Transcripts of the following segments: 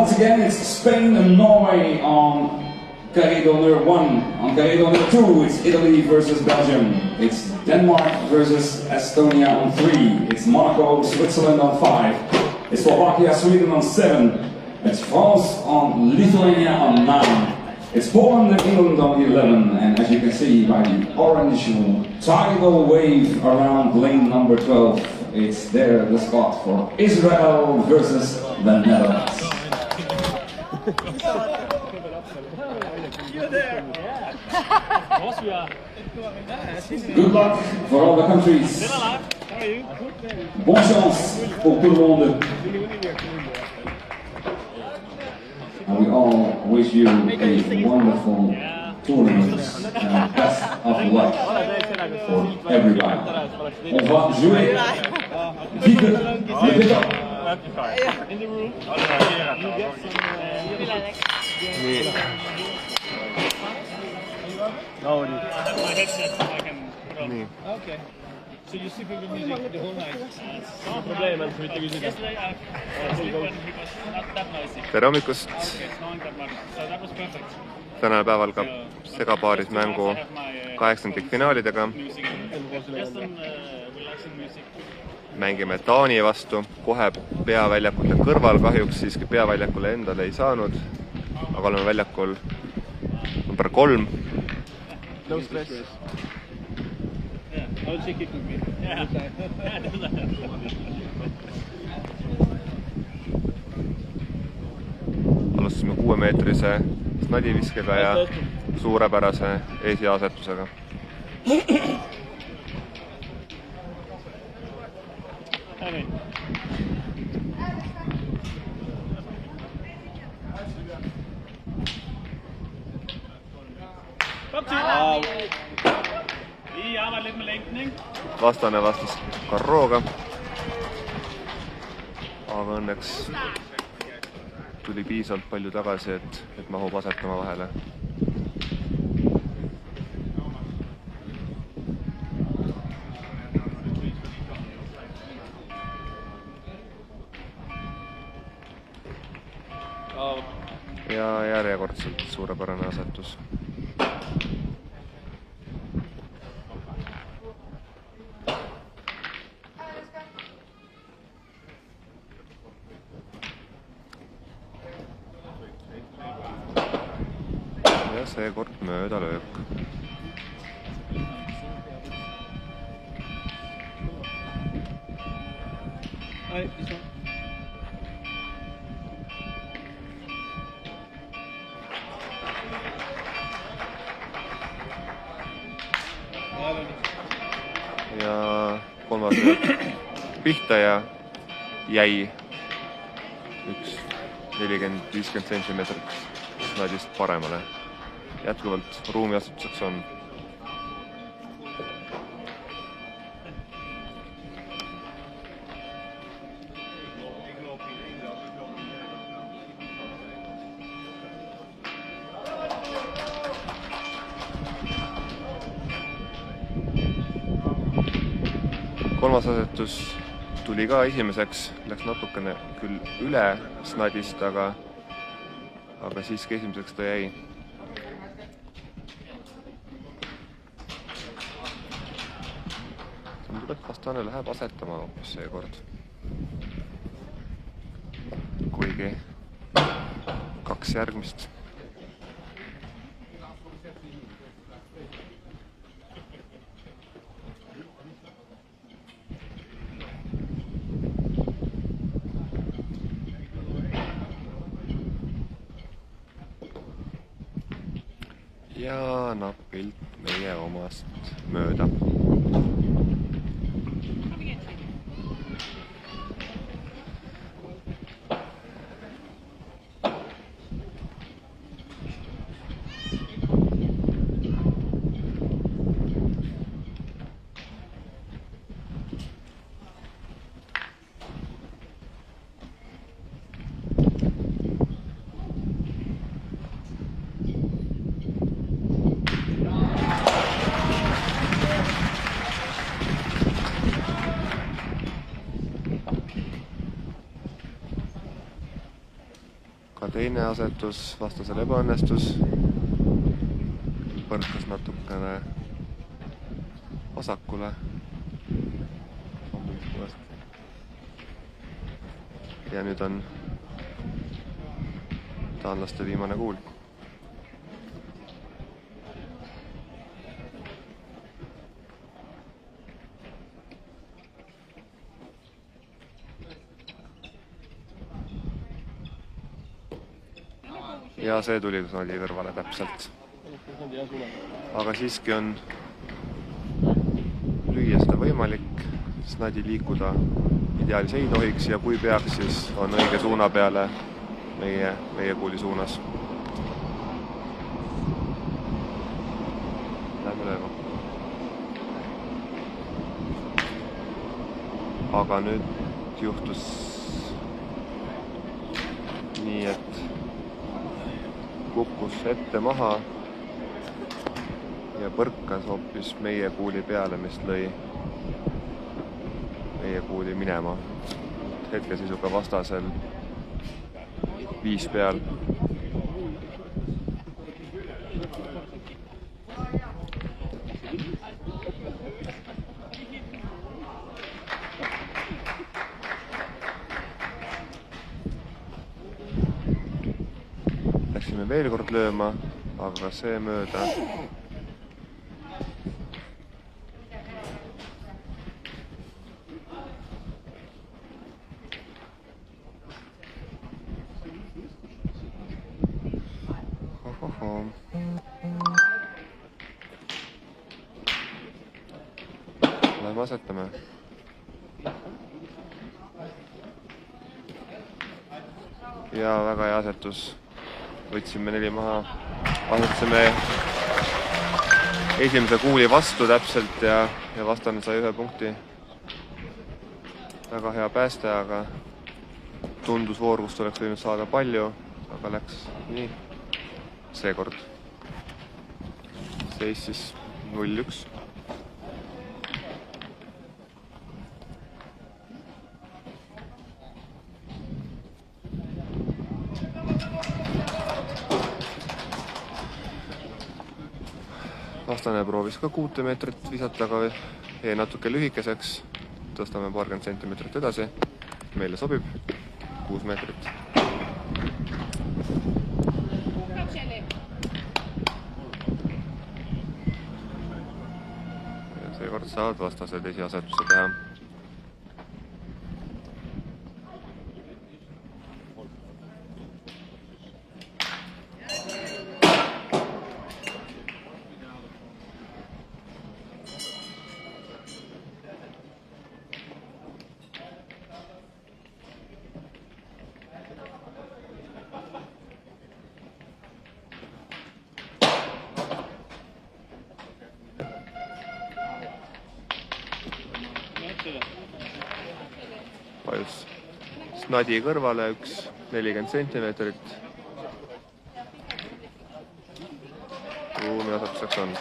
once again, it's Spain and Norway on Carré-d'Honneur 1. On Carré-d'Honneur 2, it's Italy versus Belgium. It's Denmark versus Estonia on 3. It's Monaco, Switzerland on 5. It's Slovakia, Sweden on 7. It's France on Lithuania on 9. It's Poland and England on 11. And as you can see by the orange tidal wave around lane number 12, it's there the spot for Israel versus the Netherlands. You're there. Yeah. Of course we are. Good luck for all the countries. Still alive. How are you? Bonne chance pour tout le monde. And we all wish you a wonderful tournament and best of luck for everybody. On va jouer. Vite, vite. In the room. You get No, my headset I can put on. Okay. So you sleep with music the whole night? No problem, man. Yesterday I sleep when it was not that noisy. tere hommikust! Okay, it's not that much. So that was perfect. Tänane päev algab segapaaris mängu 8. finaalidega. Just some relaxing music. Mängime Taani vastu, kohe peaväljakute kõrval, kahjuks siiski peaväljakule endale ei saanud, aga oleme väljakul number 3. No stress. Yeah, don't shake it with me. Yeah. Alustasime 6-meetrise snadiviskega ja suurepärase esiasetusega. Vastane vastas Karrooga, aga õnneks tuli piisavalt palju tagasi, et mahub asetama vahele. Ja järjekordselt suurepärane asetus. Ja seekord mööda löök. Ja kolmas pihta ja jäi 40-50 centimeetrit snadist paremale. Jätkuvalt ruumiasetuseks on. Kolmas asetus tuli ka esimeseks, läks natukene küll üle snadist, aga siiski esimeseks ta jäi. Tundub, et vastane läheb asetama hoopis seekord. Kuigi 2 järgmist. Ja napilt meie omast mööda. ka teine asetus vastasel ebaõnnestus. Põrkas natukene vasakule. Ja nüüd on taanlaste viimane kuul. Ja see tuli Snadi kõrvale täpselt. Aga siiski on lüüa seda võimalik. Snadi liikuda ideaalis ei tohiks ja kui peaks, siis on õige suuna peale meie kuuli suunas. Lähme lööma. Aga nüüd juhtus nii, et kukkus ette maha ja põrkas hoopis meie kuuli peale, mis lõi meie kuuli minema. Hetkeseisuga vastasel 5 peal. Läksime veel kord lööma, aga see mööda. Lähme asetame. Ja väga hea asetus. Võtsime 4 maha. Asetasime esimese kuuli vastu täpselt ja vastane sai 1 punkti. Väga hea pääste, aga tundus voorust oleks võinud saada palju, aga läks nii. Seekord seis siis 0-1. Vastane proovis ka 6 meetrit visata, aga jäi natuke lühikeseks. Tõstame paarkümmend sentimeetrit edasi. Meile sobib 6 meetrit. Ja seekord saavad vastased esiasetuse teha. Vajus Snadi kõrvale 40 sentimeetrit. Ruumi asetuseks on.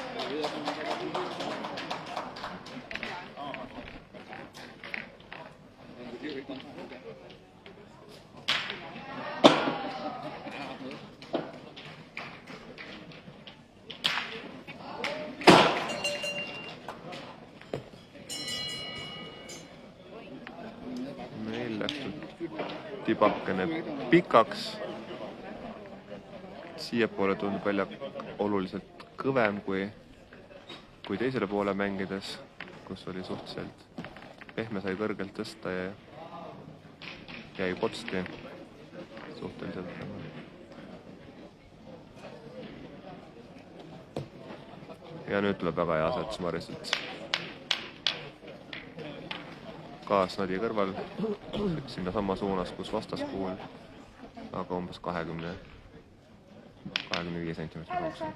Meil lähtud tibakene pikaks. Siiapoole tundub välja oluliselt kõvem kui teisele poole mängides, kus oli suhteliselt pehme, sai kõrgelt tõsta ja jäi potsti suhteliselt. Ja nüüd tuleb väga hea asetus Mariselt. Ka Snadi kõrval sinna sama suunas, kus vastaskuul, aga umbes 25 sentimeetri kaugusel.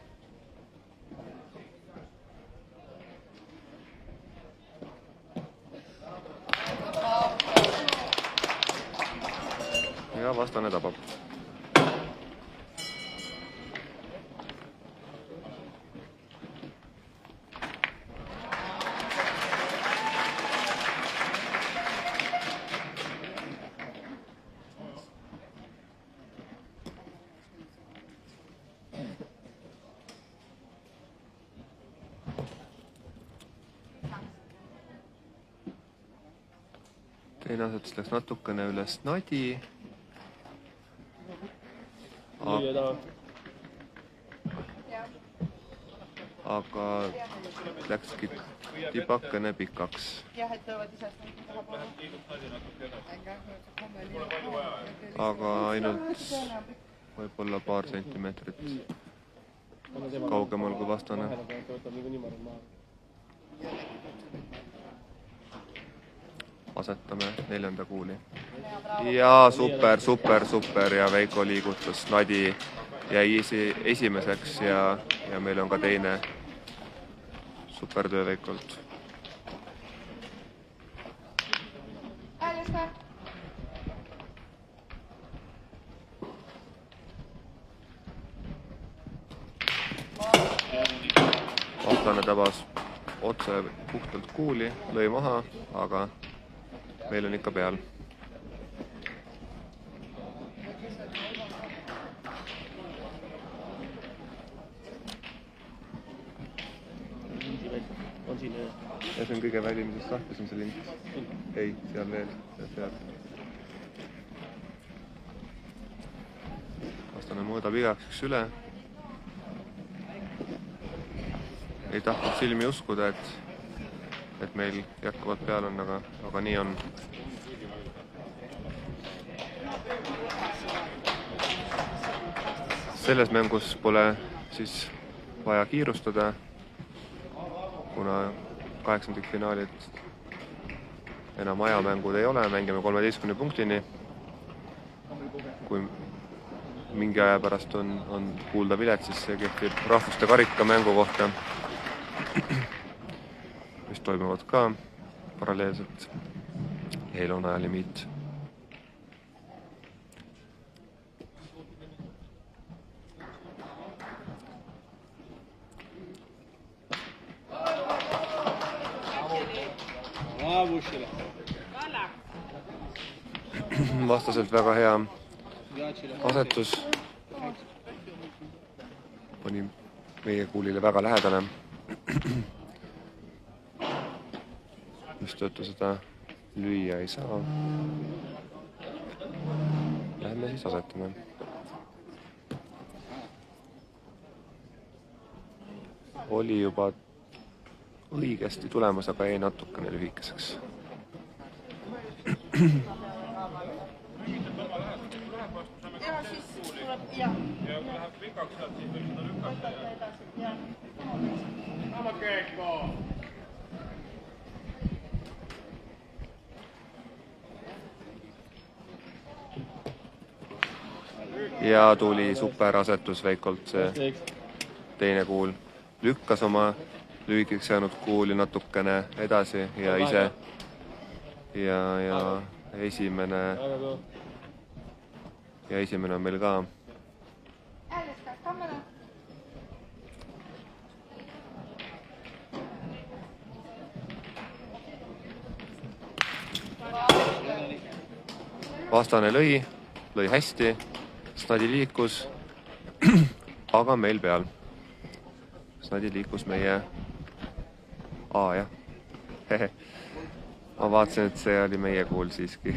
Ja vastane tabab. teine asetus läks natukene üle Snadi. Aga läkski tibakene pikaks. Aga ainult võib-olla paar sentimeetrit kaugemal kui vastane. Asetame 4. kuuli. Ja super ja Veiko liigutus. Nadi jäi esimeseks ja meil on ka teine supertöö Veikolt. Vastane tabas otse puhtalt kuuli, lõi maha, aga meil on ikka peal. Ja see on kõige välimises sahtis on see lint. Ei, seal veel. Seal. Vastane mõõdab igaks üle. Ei tahtnud silmi uskuda, et meil jätkuvalt peal on, aga nii on. Selles mängus pole siis vaja kiirustada, kuna 8. finaalid enam ajamängud ei ole, mängime 13 punktini. Kui mingi aja pärast on kuulda vilet, siis see kehtib rahvuste karika mängu kohta, mis toimuvad ka paralleelselt. Eil on ajalimiit. Vastaselt väga hea asetus. Pani meie kuulile väga lähedale. Mistõttu seda lüüa ei saa. Läheme siis asetame. Oli juba õigesti tulemas, aga jäi natukene lühikeseks. Ja tuli superasetus Veikolt see teine kuul. Lükkas oma lühikeks jäänud kuuli natukene edasi ja ise ja esimene on meil ka. Vastane lõi hästi, Snadi liikus, aga meil peal. Snadi liikus meie jah. Ma vaatasin, et see oli meie kuul siiski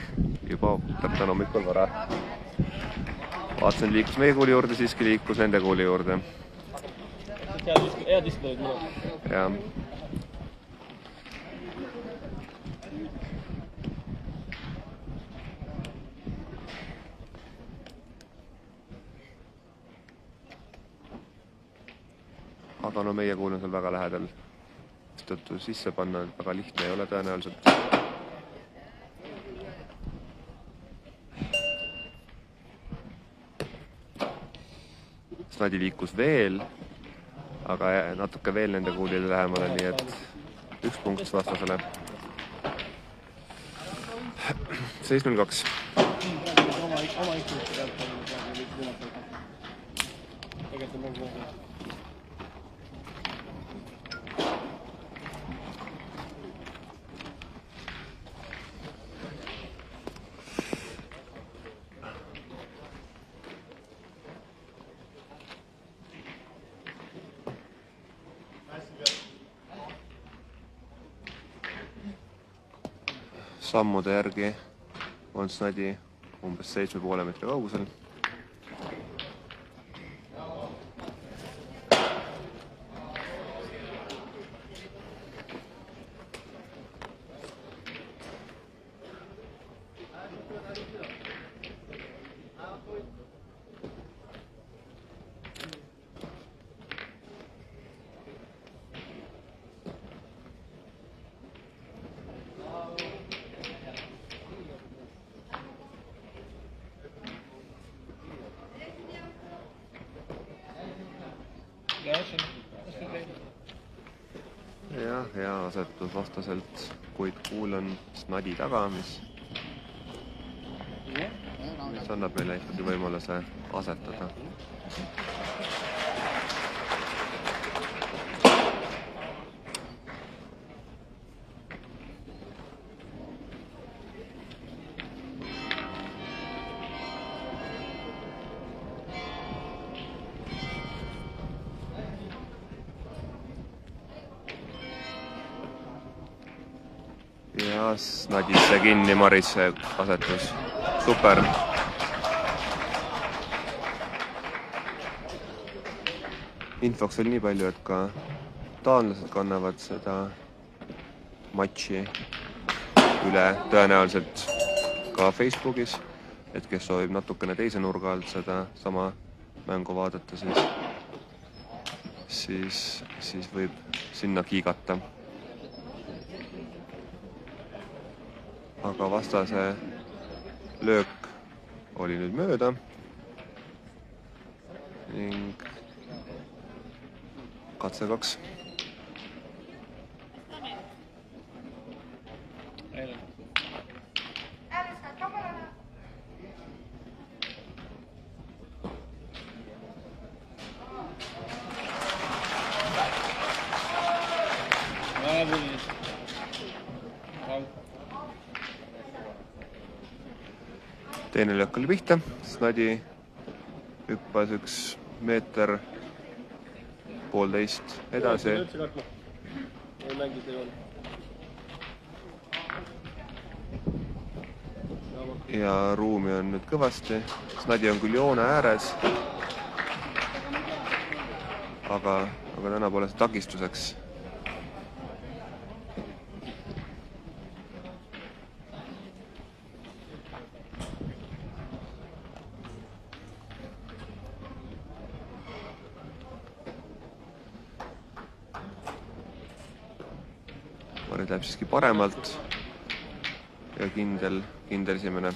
juba täpselt hommikul vara. Vaatasin, liikus meie kuuli juurde, siiski liikus nende kuuli juurde. Hea disk olid mõned. Ja. Aga no meie kuul on seal väga lähedal. Tõttu sisse panna väga lihtne ei ole tõenäoliselt. Snadi liikus veel, aga natuke veel nende kuulile lähemale, nii et 1 punkt vastasele. 7-2. sammude järgi on Snadi umbes 7,5 meetri kaugusel. Ja hea asetus vastaselt, kuid kuul on Snadi taga, mis annab meile ikkagi võimaluse asetada. Ja Snadisse kinni Marisse asetus. Super. Infoks veel nii palju, et ka taanlased kannavad seda matši üle tõenäoliselt ka Facebookis, et kes soovib natukene teise nurga alt seda sama mängu vaadata, siis võib sinna kiigata. Aga vastase löök oli nüüd mööda ning katse 2. Teine löök oli pihta, Snadi hüppas 1,5 meetrit edasi. Ja ruumi on nüüd kõvasti. Snadi on küll joone ääres, aga täna pole see takistuseks. Mari läheb siiski paremalt ja kindel esimene.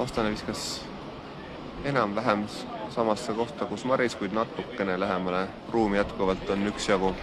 Vastane viskas enam-vähem samasse kohta, kus Maris, kuid natukene lähemale. Ruumi jätkuvalt on üksjagu.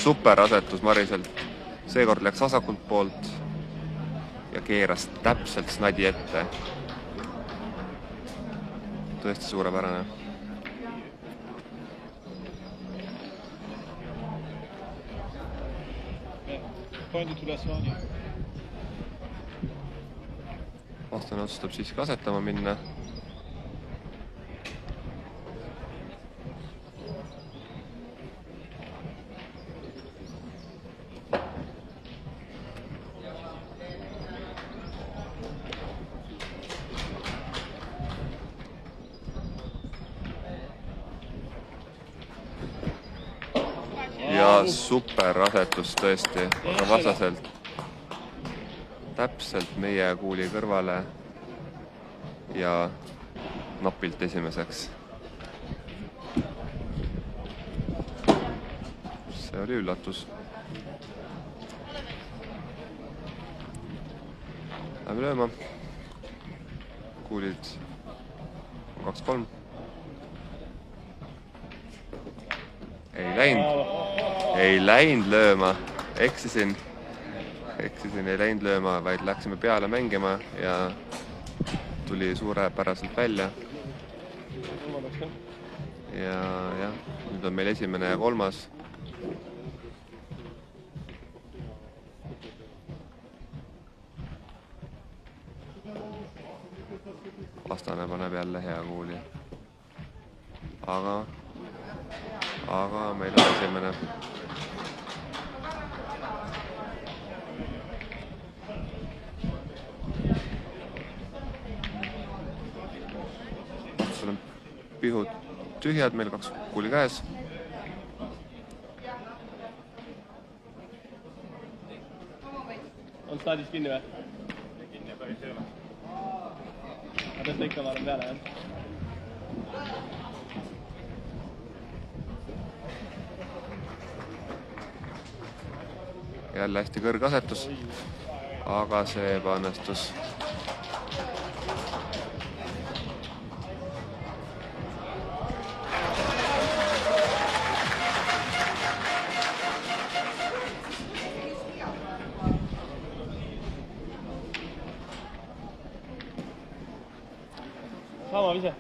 Super asetus Mariselt. Seekord läks vasakult poolt ja keeras täpselt Snadi ette. Tõesti suurepärane. Vastane otsustab siiski asetama minna. ja super asetus tõesti, aga vastaselt täpselt meie kuuli kõrvale ja napilt esimeseks. See oli üllatus. Läheme lööma. Kuulid 2-3. Ei läinud lööma. Eksisin, ei läinud lööma, vaid läksime peale mängima ja tuli suurepäraselt välja. Ja jah, nüüd on meil esimene ja kolmas. Vastane paneb jälle hea kuuli. Aga meil on esimene. Sul on pihud tühjad, meil 2 kuuli käes. On staadis kinni või? Kinni päris ei ole. Aga tõsta ikka varem peale, jah? Jälle hästi kõrge asetus, aga see ebaõnnestus. Sama vise.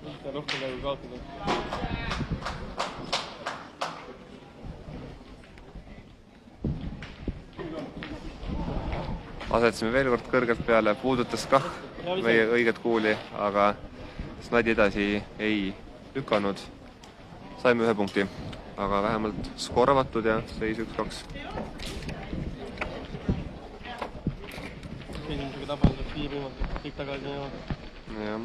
Mitte rohkem nagu kaotada. Asetasime veel kord kõrgelt peale, puudutas kah meie õiget kuuli, aga Snadi edasi ei lükanud. Saime 1 punkti, aga vähemalt skorvatud ja seis 1-2. Esimesega tabanud, et 5 võimatut, kõik tagasi jäävad. Jah.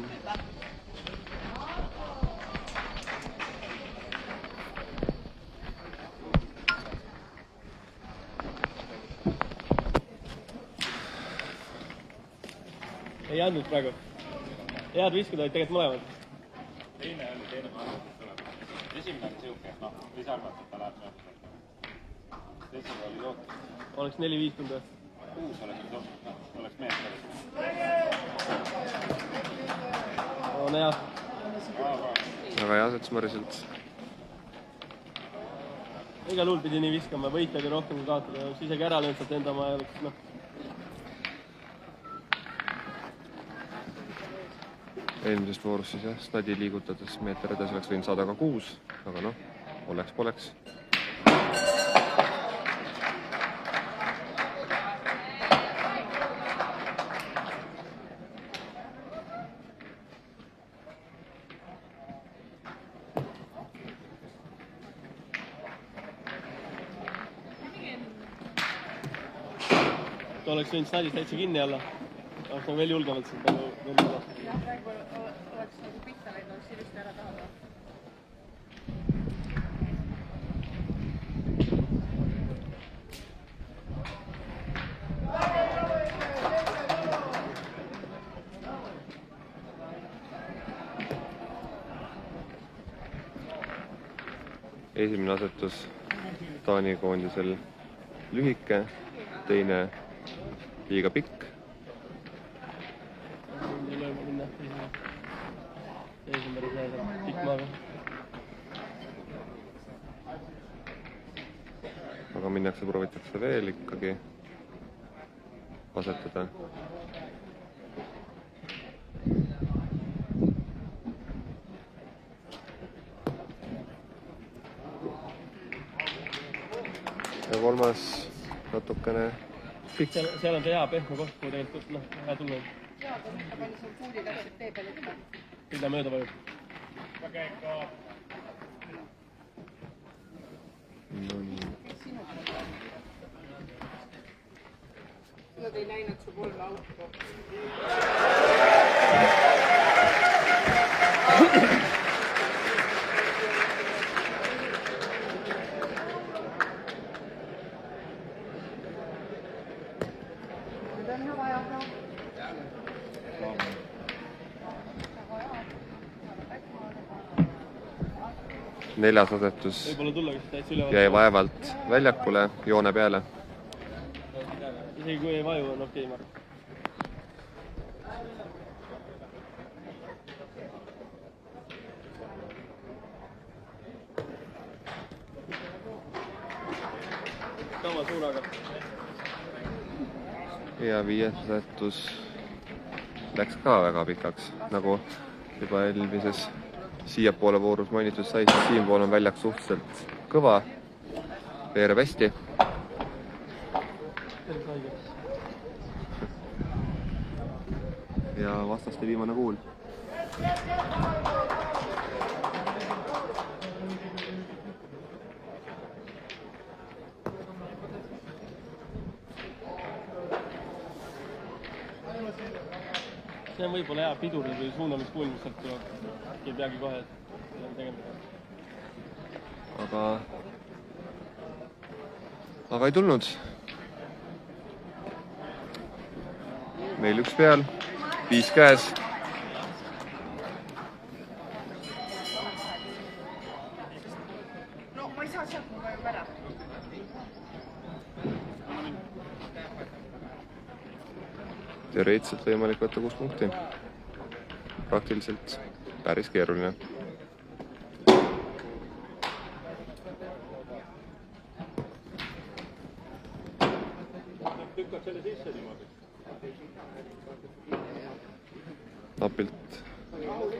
Ei andnud praegu. Head viskud olid tegelikult mõlemad. Teine ma arvates tuleb. Esimene oli siuke, võis arvata, et ta läheb mööda. Teisega oli lootus. Oleks 4-5 tunde. 6 oleks nüüd lootus, oleks mees. On hea. Väga hea asetus Mariselt. Igal juhul pidi nii viskama, võita oli rohkem kui kaotada. Kui isegi ära löönud sealt enda oma ja oleks, Eelmisest voorus siis jah, Snadi liigutades meeter edasi oleks võinud saada ka 6, aga oleks-poleks. Ta oleks võinud Snadis täitsa kinni alla. Oleks veel julgemalt siin palju veel olla. Jah, praegu oleks nagu pihta läinud, oleks ilusti ära taha. Esimene asetus Taani koondisel lühike, teine liiga pikk. Aga minnakse, proovitakse veel ikkagi asetada. Ja kolmas natukene pikk. Seal on see hea pehme koht, kui tegelikult hea tunne. Jaa, aga mõtle palju sul kuuli täpselt tee peale tuleb. Mida mööda vajub? Nad ei näinud su 3 auto. on ihan vaja. Neljas asetus Võib-olla tullagi täitsa üleval. jäi vaevalt väljakule joone peale. Isegi kui ei vaju, on okei, Mark. Sama suunaga. Ja viies asetus läks ka väga pikaks, nagu juba eelmises siiapoole voorus mainitud sai, siis siinpool on väljak suhteliselt kõva, veereb hästi. Ja vastaste viimane kuul. See on võib-olla hea piduri või suunamiskuul, mis sealt tuleb. Ei peagi kohe tegema. Aga ei tulnud. Meil üks peal, 5 käes. No ma ei saa sealt mu vajub ära. Teoreetiliselt võimalik võtta 6 punkti. Praktiliselt päris keeruline. Napilt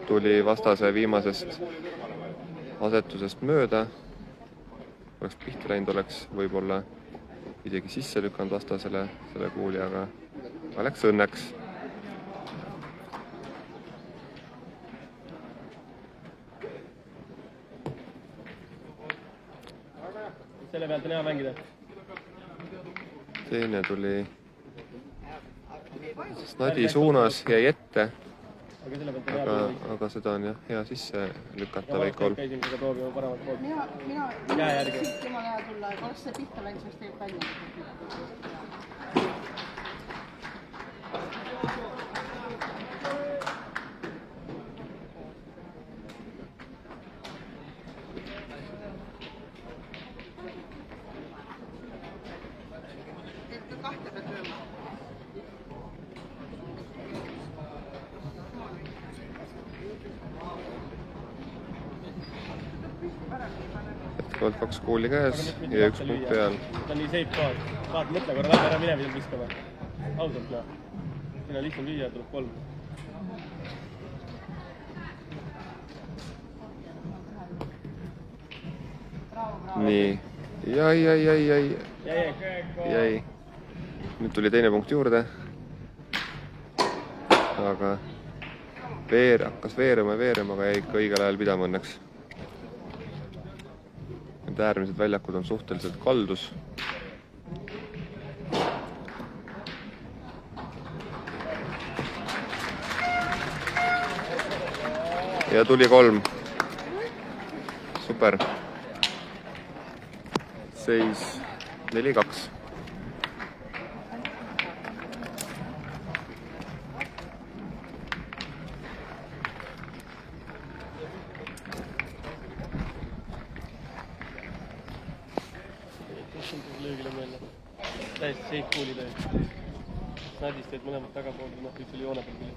tuli vastase viimasest asetusest mööda. Oleks pihta läinud, oleks võib-olla isegi sisse lükanud vastasele selle kuuli, aga läks õnneks. Selle pealt on hea mängida. Teine tuli Snadi suunas, jäi ette, aga seda on jah hea sisse lükata väike ol. Käisin seda proovima paremat poolt. Mina siit jumala hea tulla, aga oleks see pihta läinud, siis tegelikult välja. Kahte pead lööma. Jätkuvalt 2 kuuli käes ja 1 punkt peal. Ta on nii seip ka. Vaat mõtle korra läbi ära minemisel viskama. Ausalt näe. Siin on lihtsam lüüa, tuleb 3. Nii. Jäi. Nüüd tuli teine punkt juurde. Aga hakkas veerema, aga jäi ikka õigel ajal pidama õnneks. Need äärmised väljakud on suhteliselt kaldus. Ja tuli 3. Super. Seis 4-2. Löögile mõelda. Täiesti seip kuuli töö. Snadist teed mõlemad tagapoolda, noh, üks oli joone peal küll.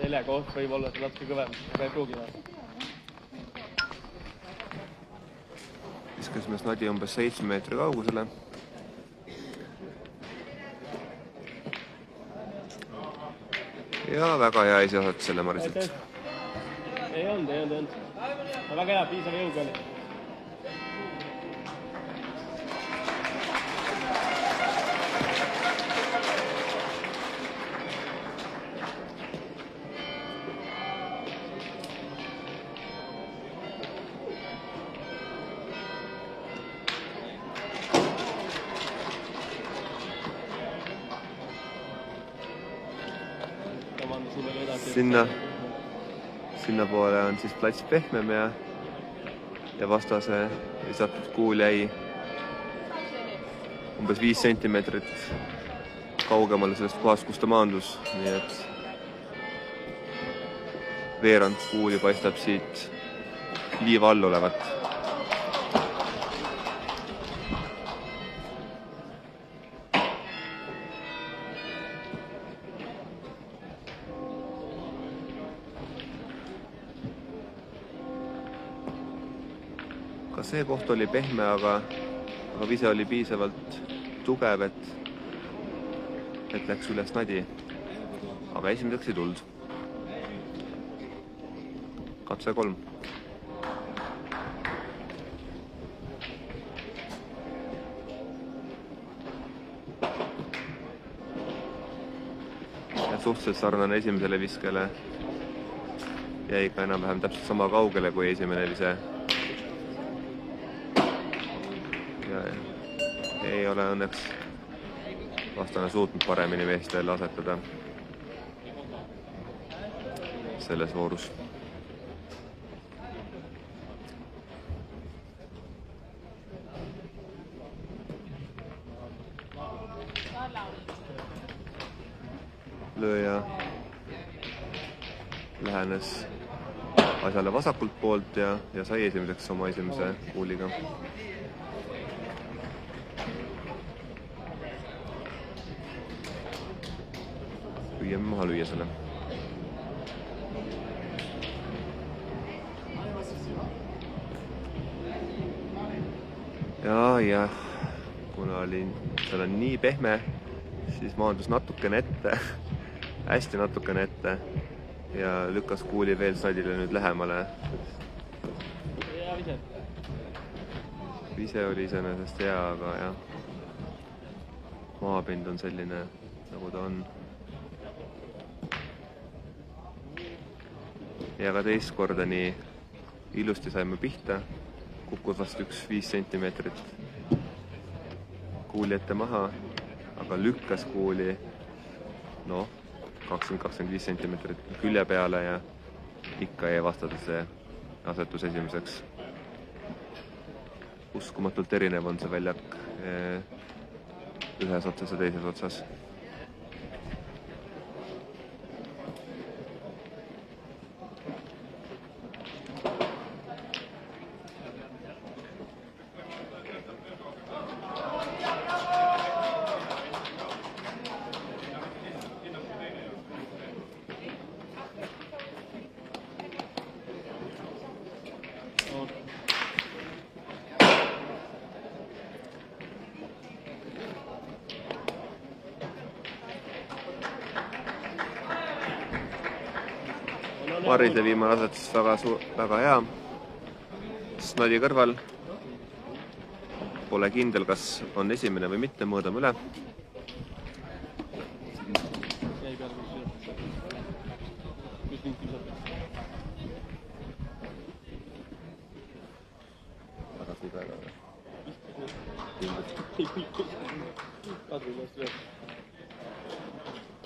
Selja koht võib olla see natuke kõvem, aga ei pruugi näha. Viskasime Snadi umbes 7 meetri kaugusele. Ja väga hea esiasat selle Mariselt. Ei olnud. Väga hea, piisav jõuga oli. Sinna poole on siis plats pehmem ja vastase lisatud kuul jäi umbes 5 sentimeetrit kaugemale sellest kohast, kus ta maandus, nii et veerand kuuli paistab siit liiva all olevat. Ka see koht oli pehme, aga vise oli piisavalt tugev, et läks üles nadi. Aga esimeseks ei tulnud. Katse 3. Ja suhteliselt sarnane esimesele viskele. Jäi ka enam-vähem täpselt sama kaugele kui esimene vise. Ja ei ole õnneks vastane suutnud paremini meest veel asetada selles voorus. Lööja lähenes asjale vasakult poolt ja sai esimeseks oma esimese kuuliga. Püüame maha lüüa selle. Ja kuna seal on nii pehme, siis maandus natukene ette, hästi natukene ette ja lükkas kuuli veel sadile nüüd lähemale. Vise oli iseenesest hea, aga jah, maapind on selline, nagu ta on. Ja ka teist korda nii ilusti saime pihta, kukkus vast 5 sentimeetrit kuuli ette maha, aga lükkas kuuli 20-25 sentimeetrit külje peale ja ikka jäi vastada see asetus esimeseks. Uskumatult erinev on see väljak ühes otsas ja teises otsas. Marise viimane asetus väga hea. Snadi kõrval. Pole kindel, kas on esimene või mitte, mõõdame üle.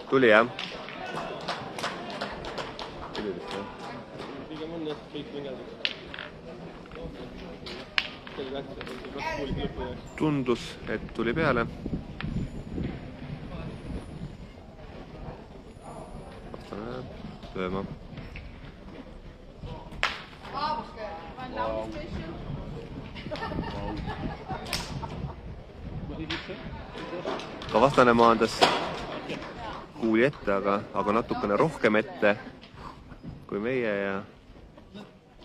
Tuli jah? Tundus, et tuli peale. Vastane lööma. Ka vastane maandas kuuli ette, aga natukene rohkem ette kui meie ja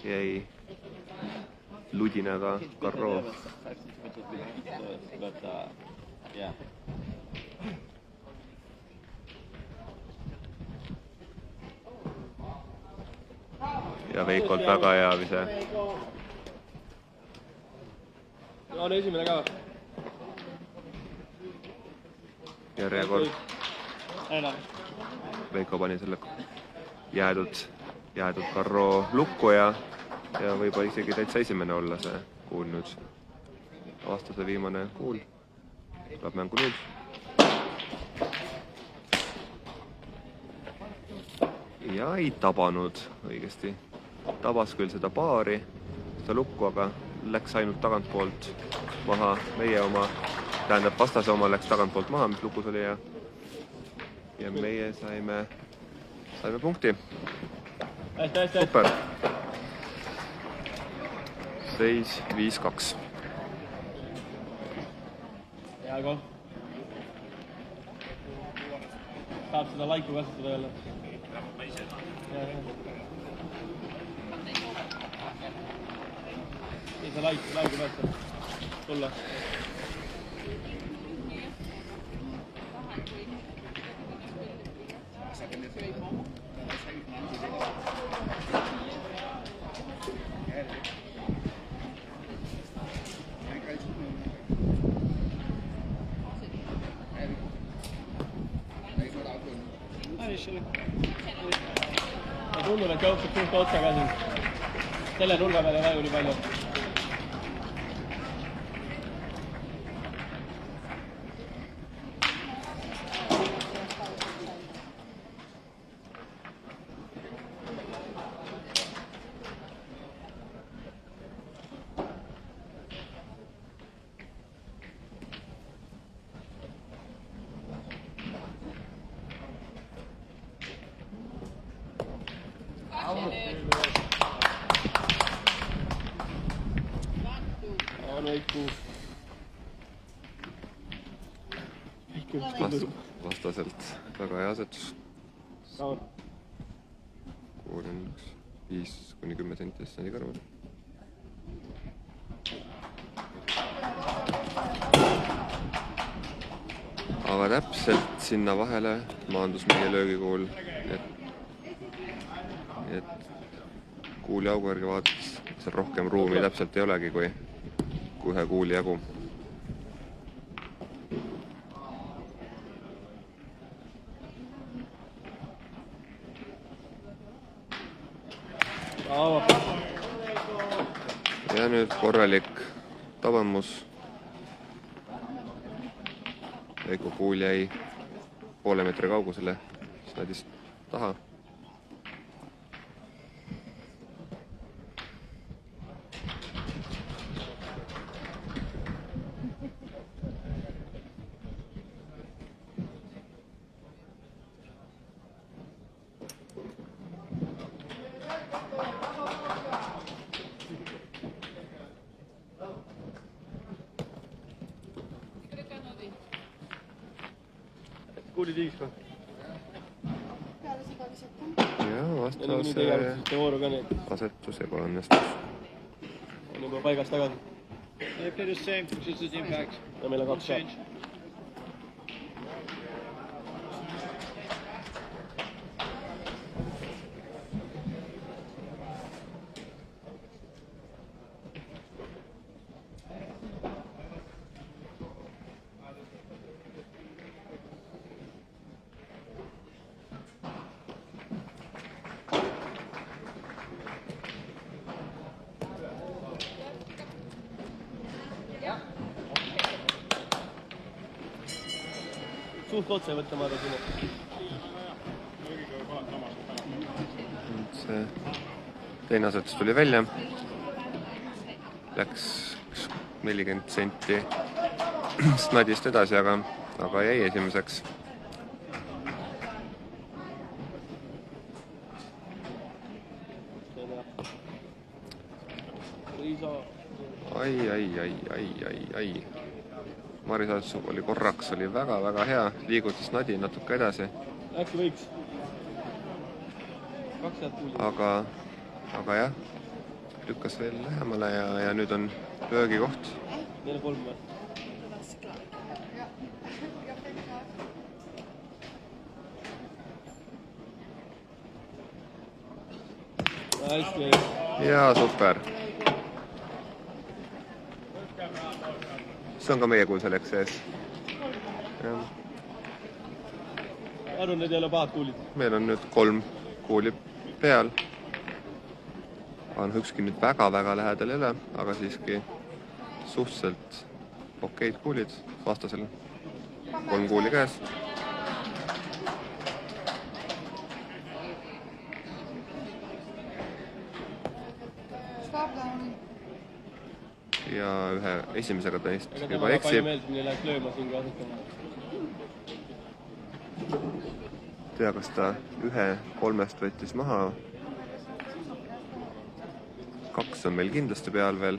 jäi ludinaga Garro. Ja Veikolt väga hea vise. On esimene ka. Järjekord. Veiko pani selle jäädult Garro lukku ja võib-olla isegi täitsa esimene olla see kuul nüüd. Vastase viimane kuul. Tuleb mängu nüüd. Ja ei tabanud õigesti. Tabas küll seda paari, seda lukku, aga läks ainult tagantpoolt maha meie oma tähendab, vastase oma läks tagantpoolt maha, mis lukus oli ja meie saime punkti. Super. Seis 5-2. Hea kool. Saab seda laiku kasutada jälle. Ei see laiku pealt tulla. Ma tundun, et jookseb suht otsa ka siin. Selle nurga peale ei vaju nii palju. Vastaselt väga hea asetus. Kuulen 5-10 senti sani kõrval. Aga täpselt sinna vahele maandus meie löögikuul, et kuuli augu järgi vaadates seal rohkem ruumi täpselt ei olegi kui ühe kuuli jagu. Ja nüüd korralik tabamus. Veiko kuul jäi poole meetri kaugusele snadist taha. Kuulid liigsma? Ja vastase asetus ebaõnnestus. On juba paigast tagasi. They play the same, just as impact. Ja meil on 2 saab. Suht otse võtta maada sinna. See teine asetus tuli välja. Läks 40 senti snadist edasi, aga jäi esimeseks. Ai. Maris Aadsup oli korraks, oli väga hea, liigutas nadi natuke edasi. Äkki võiks. 2 head kuuli. Aga jah, lükkas veel lähemale ja nüüd on löögi koht. 4-3 või? Hästi. Jaa, super. See on ka meie kuul selleks sees. Arvan, need ei ole pahad kuulid. Meil on nüüd 3 kuuli peal. On ükski nüüd väga lähedal ei ole, aga siiski suhteliselt okeid kuulid vastasel. 3 kuuli käes. ja ühe esimesega teist Ega juba tema palju eksib. meeldib, nii läheks lööma siin kui asutama. Tea, kas ta ühe 3-st võttis maha. 2 on meil kindlasti peal veel.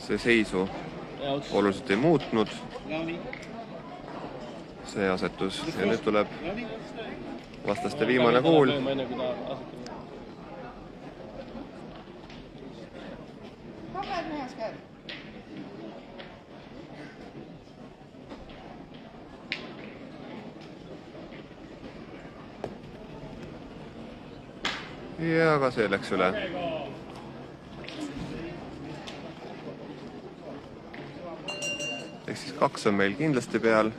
See seisu Ja otsus. oluliselt ei muutnud. See asetus ja nüüd tuleb vastaste viimane kuul. Enne kui ta asutama. paber mehes käib. Ja ka see läks üle. Ehk siis 2 on meil kindlasti peal.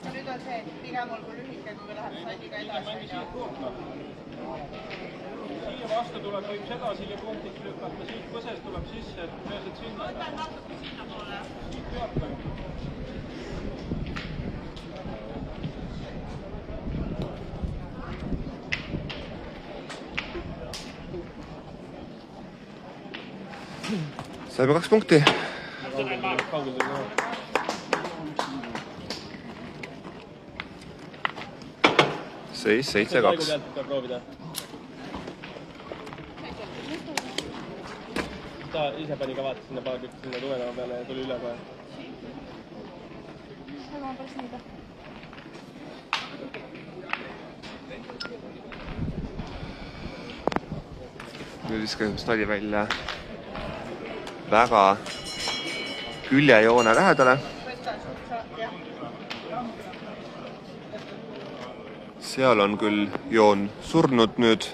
Nüüd on see, et pigem olgu lühike, kui läheb salliga edasi. Siia vastu tuleb, võib seda siia punktiks lükata, siit põses tuleb sisse, et peasid sinna. Võtan natuke sinna poole. Siit peatab. Saime 2 punkti. Kaugel ta on. Seis 7-2. Peab proovida. Ta ise pani ka vaata sinna paar tükki sinna tuveneva peale ja tuli üle kohe. Väga päris nii ta. Nüüd viskame stadi välja väga küljejoone lähedale. Seal on küll joon surnud nüüd.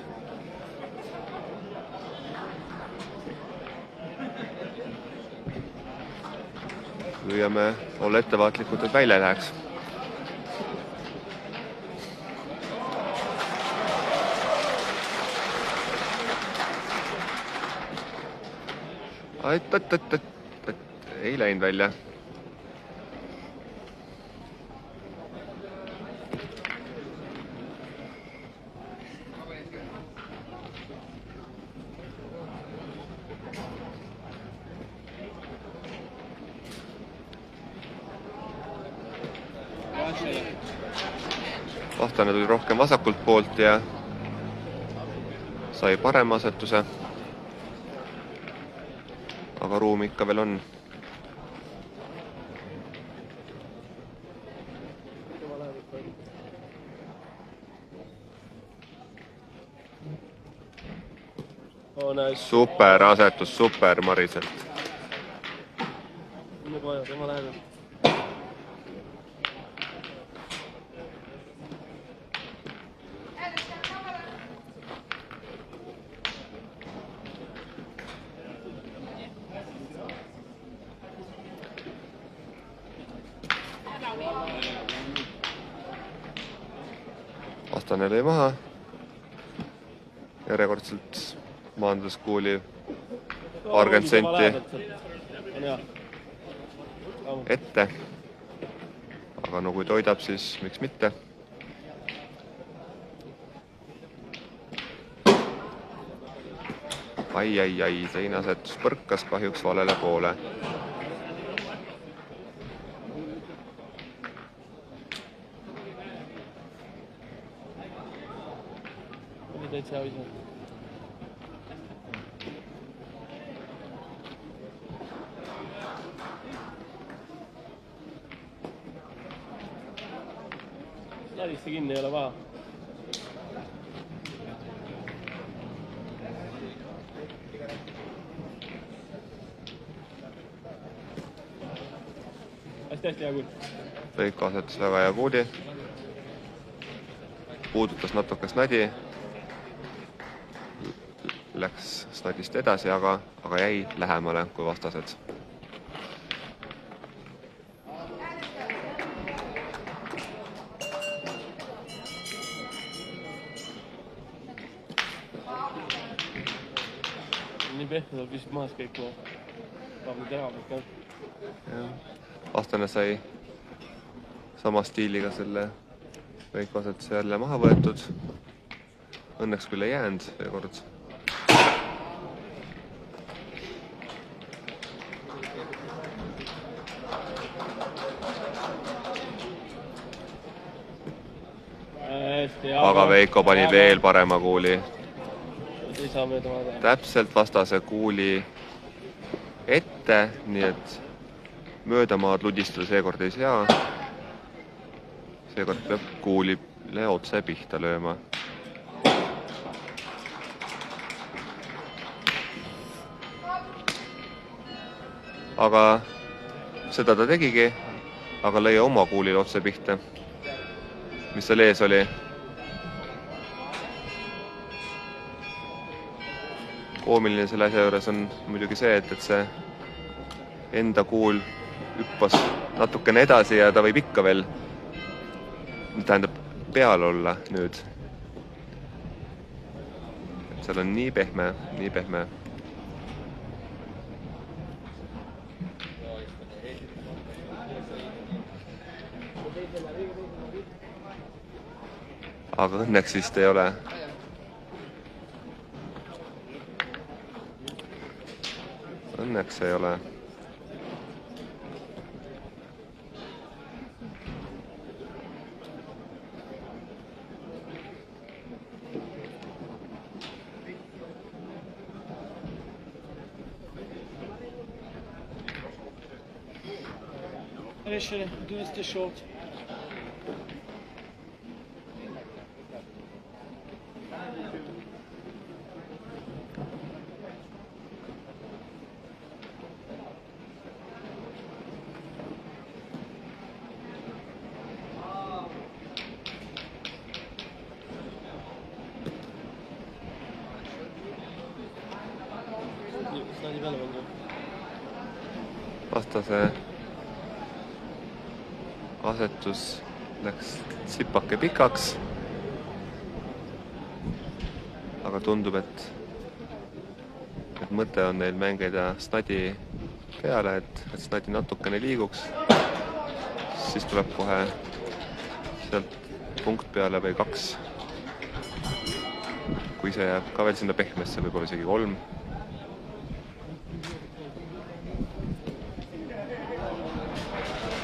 Püüame olla ettevaatlikud, et välja läheks. Ei läinud välja. Vastane tuli rohkem vasakult poolt ja sai parema asetuse. Aga ruumi ikka veel on. Oh, nice. Super asetus, super Mariselt. Nagu vaja, tema lähedal. Vastane lõi maha. Järjekordselt maandus kuuli paarkümmend senti ette. Aga no kui toidab, siis miks mitte. Ai, teine asetus põrkas kahjuks valele poole. Oli täitsa avisa. Ladisse kinni ei ole vaja. Hästi hea kuul. Kõik asetus väga hea kuuli. Puudutas natuke snadi. Läks snadist edasi, aga jäi lähemale kui vastased. nii pehme, ta püsib maas kõik. Tahab nii teravalt ka. Vastane sai sama stiiliga selle väikeasetuse jälle maha võetud. Õnneks küll ei jäänud seekord. Aga Veiko pani veel parema kuuli. Ei saa mööda vaadata. Täpselt vastase kuuli ette, nii et möödamaad ludistada seekord ei saa. Seekord peab kuulile otse pihta lööma. Aga seda ta tegigi, aga lõi oma kuulile otse pihta. Mis seal ees oli? Koomiline selle asja juures on muidugi see, et see enda kuul hüppas natukene edasi ja ta võib ikka veel, tähendab, peal olla nüüd. Et seal on nii pehme, nii pehme. Aga õnneks vist ei ole. Õnneks ei ole. Finish, do this short. Vastase asetus läks sipake pikaks, aga tundub, et mõte on neil mängida snadi peale, et snadi natukene liiguks, siis tuleb kohe sealt punkt peale või 2. Kui see jääb ka veel sinna pehmesse, võib-olla isegi 3.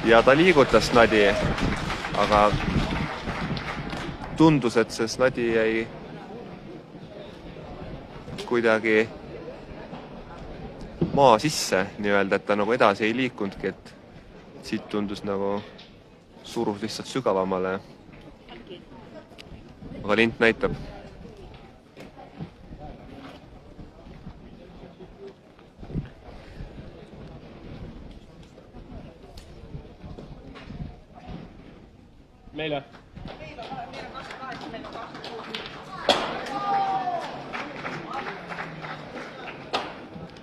Ja ta liigutas snadi, aga tundus, et see snadi jäi kuidagi maa sisse, nii-öelda, et ta nagu edasi ei liikunudki, et siit tundus nagu surus lihtsalt sügavamale. Aga lint näitab. Meile.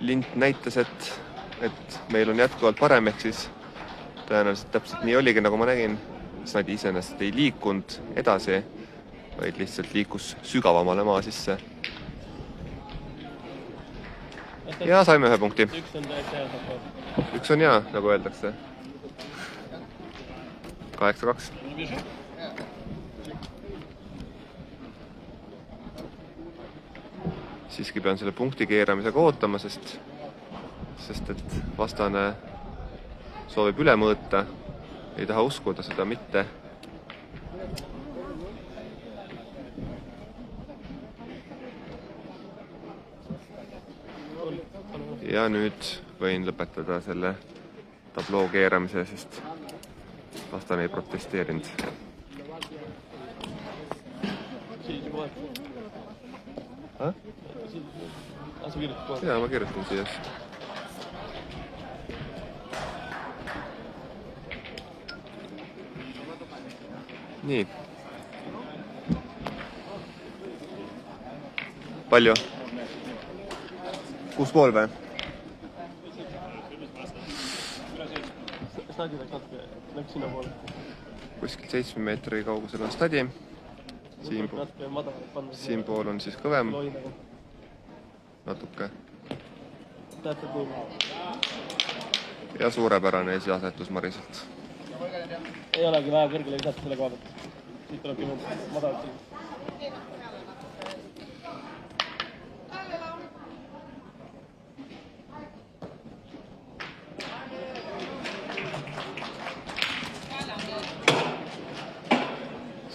Lint näitas, et meil on jätkuvalt parem, ehk siis tõenäoliselt täpselt nii oligi, nagu ma nägin. Snadi iseenesest ei liikunud edasi, vaid lihtsalt liikus sügavamale maa sisse. Ja saime 1 punkti. Üks on hea, nagu öeldakse. 8-2. Siiski pean selle punkti keeramisega ootama, sest et vastane soovib üle mõõta. Ei taha uskuda seda mitte. Ja nüüd võin lõpetada selle tabloo keeramise, sest vastane ei protesteerinud. Jaa, ma kirjutan siia. Nii. Palju? 6,5 või? Stadi läks sinna poole. Kuskil 7 meetri kaugusel on stadi. Siinpool on siis kõvem. Natuke. täpselt nii. Ja suurepärane esiasetus Mariselt. Ei olegi väga kõrgele visata selle koha pealt. Siit tuleb minu madalalt siin.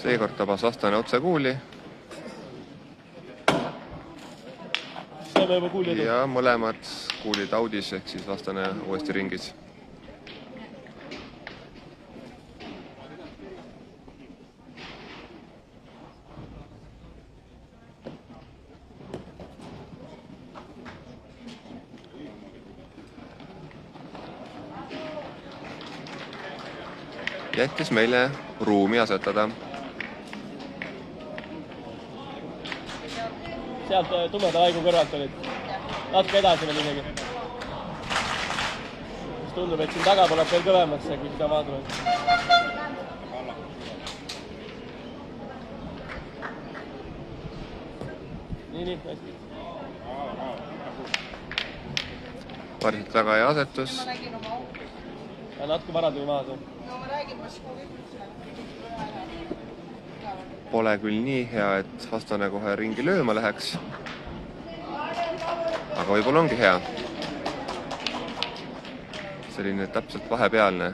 Seekord tabas vastane otse kuuli Saame juba kuuli edu. ja mõlemad kuulid audis ehk siis vastane uuesti ringis. Jättis meile ruumi asetada. Sealt tumeda laigu kõrvalt olid. Natuke edasi veel isegi. Tundub, et siin taga tuleb veel kõvemaks, kui seda maa tuleb. Nii, hästi. Mariselt väga hea asetus. Ma nägin oma autos. Ja natuke vara tuli maha see. No ma räägin, ma siis Pole küll nii hea, et vastane kohe ringi lööma läheks. Aga võib-olla ongi hea. Selline täpselt vahepealne.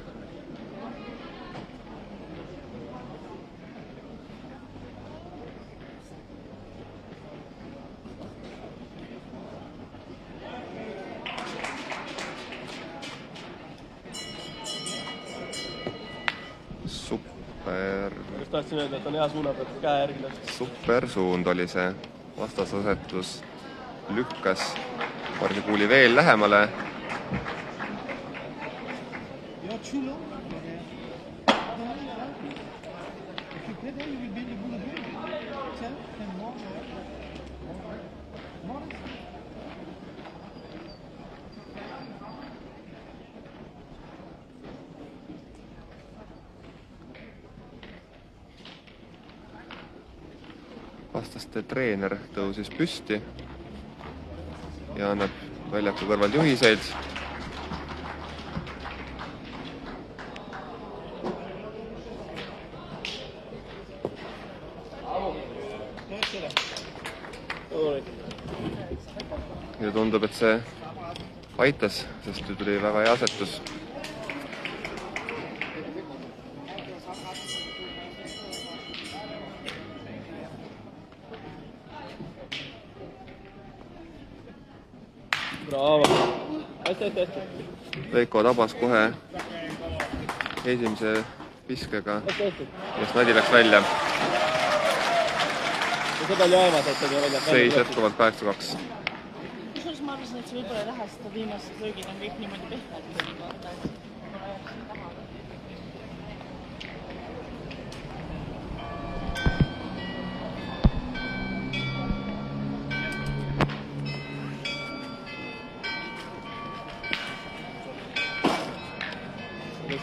Just tahtsin öelda, et on hea suuna pealt käe järgi lastud. Super suund oli see. Vastasasetus lükkas Mardi kuuli veel lähemale. Vastaste treener tõusis püsti ja annab väljaku kõrval juhiseid. Ja tundub, et see aitas, sest tuli väga hea asetus. Bravo. Hästi. Veiko tabas kohe esimese viskega Hästi. ja Snadi läks välja. Ja seda oli aemas, et tegi välja. Seis jätkuvalt 8-2. kusjuures ma arvasin, et see võib-olla ei lähe, sest viimased löögid on kõik niimoodi pehmed.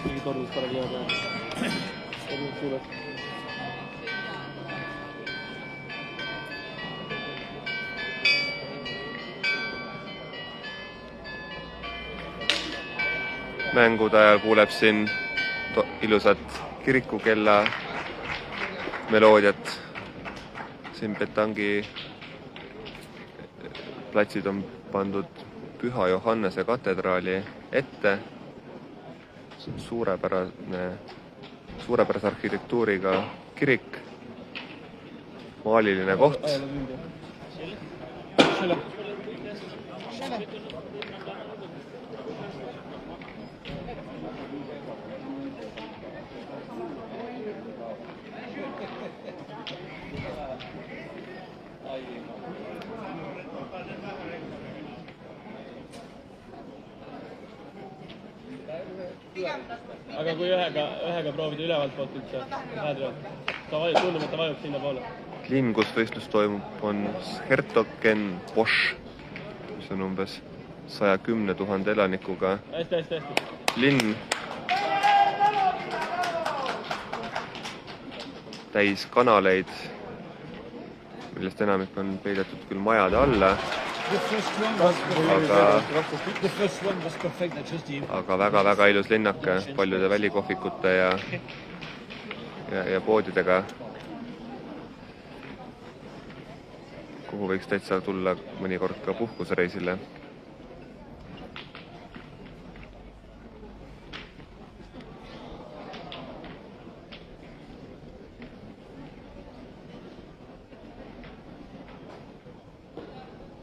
Mingi tornus parem jääb ja tornus suunas. Mängude ajal kuuleb siin ilusat kirikukella meloodiat. Siin Petangi platsid on pandud Püha Johannese katedraali ette. Suurepärase arhitektuuriga kirik, maaliline koht. Aga kui ühega proovida ülevalt poolt üldse, tundub, et ta vajub sinna poole. Linn, kus võistlus toimub, on Hertogenbosch, mis on umbes 110 000 elanikuga. Hästi. Linn täis kanaleid, millest enamik on peidetud küll majade alla. The first one was perfect, that's just the aga väga-väga ilus linnake paljude välikohvikute ja poodidega, kuhu võiks täitsa tulla mõnikord ka puhkusereisile.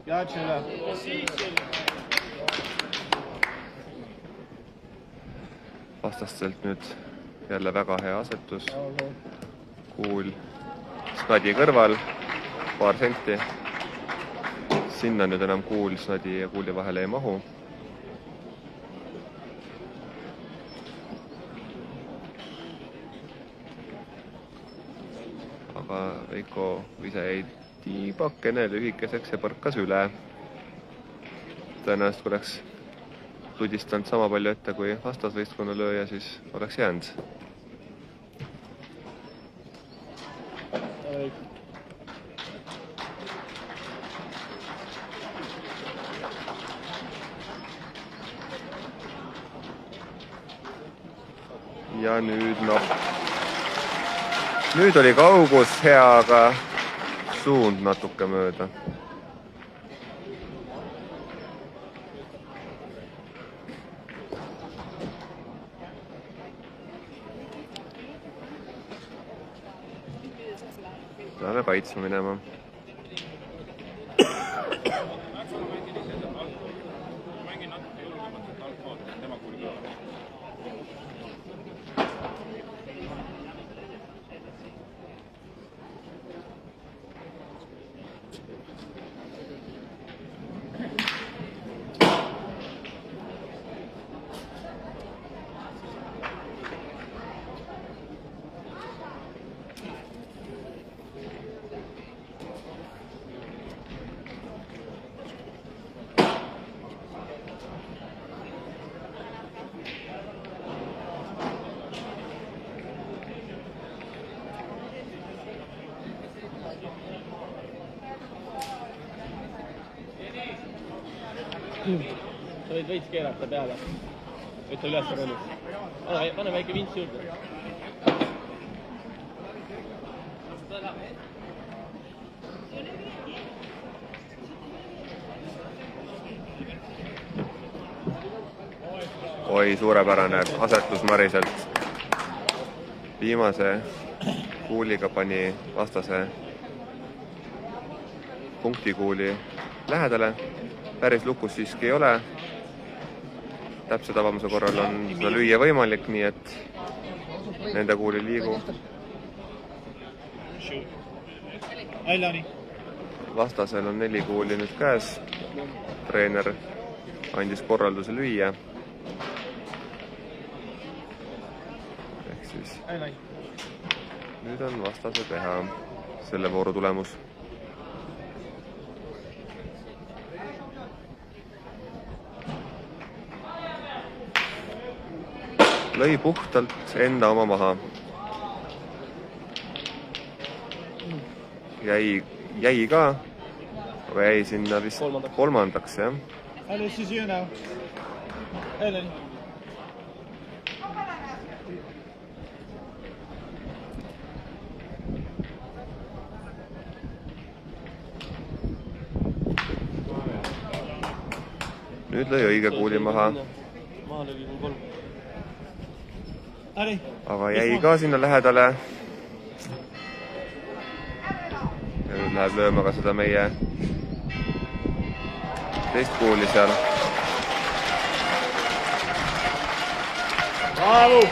Gotcha. Vastastelt nüüd jälle väga hea asetus. Kuul snadi kõrval, paar senti. Sinna nüüd enam kuul snadi ja kuuli vahele ei mahu. Aga Veiko ise jäi tiibakene lühikeseks ja põrkas üle. Tõenäoliselt, kui oleks tudistanud sama palju ette kui vastasvõistkonna lööja, siis oleks jäänud. Ja nüüd nüüd oli kaugus hea, aga suund natuke mööda. Peame kaitsma minema. Sa võid veits keerata peale. Võtta üles rollis. Pane väike vints juurde. Oi, suurepärane asetus Mariselt. Viimase kuuliga pani vastase punktikuuli lähedale. Päris lukus siiski ei ole. Täpse tabamuse korral on seda lüüa võimalik, nii et nende kuuli liigu. Vastasel on 4 kuuli nüüd käes. Treener andis korralduse lüüa. Ehk siis nüüd on vastase teha selle vooru tulemus. Lõi puhtalt enda oma maha. Jäi ka, aga jäi sinna vist kolmandaks, jah. Alice is you now. Ellen. Nüüd lõi õige kuuli maha. Aga jäi ka sinna lähedale. Ja nüüd läheb lööma ka seda meie teist kuuli seal. Bravo!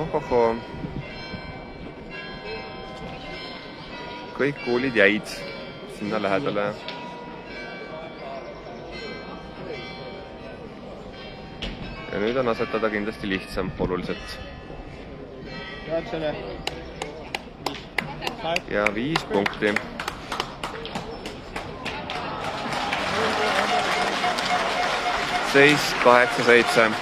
Ohohoo. Kõik kuulid jäid sinna lähedale. Ja nüüd on asetada kindlasti lihtsam oluliselt. Ja 5 punkti. Seis 8-7.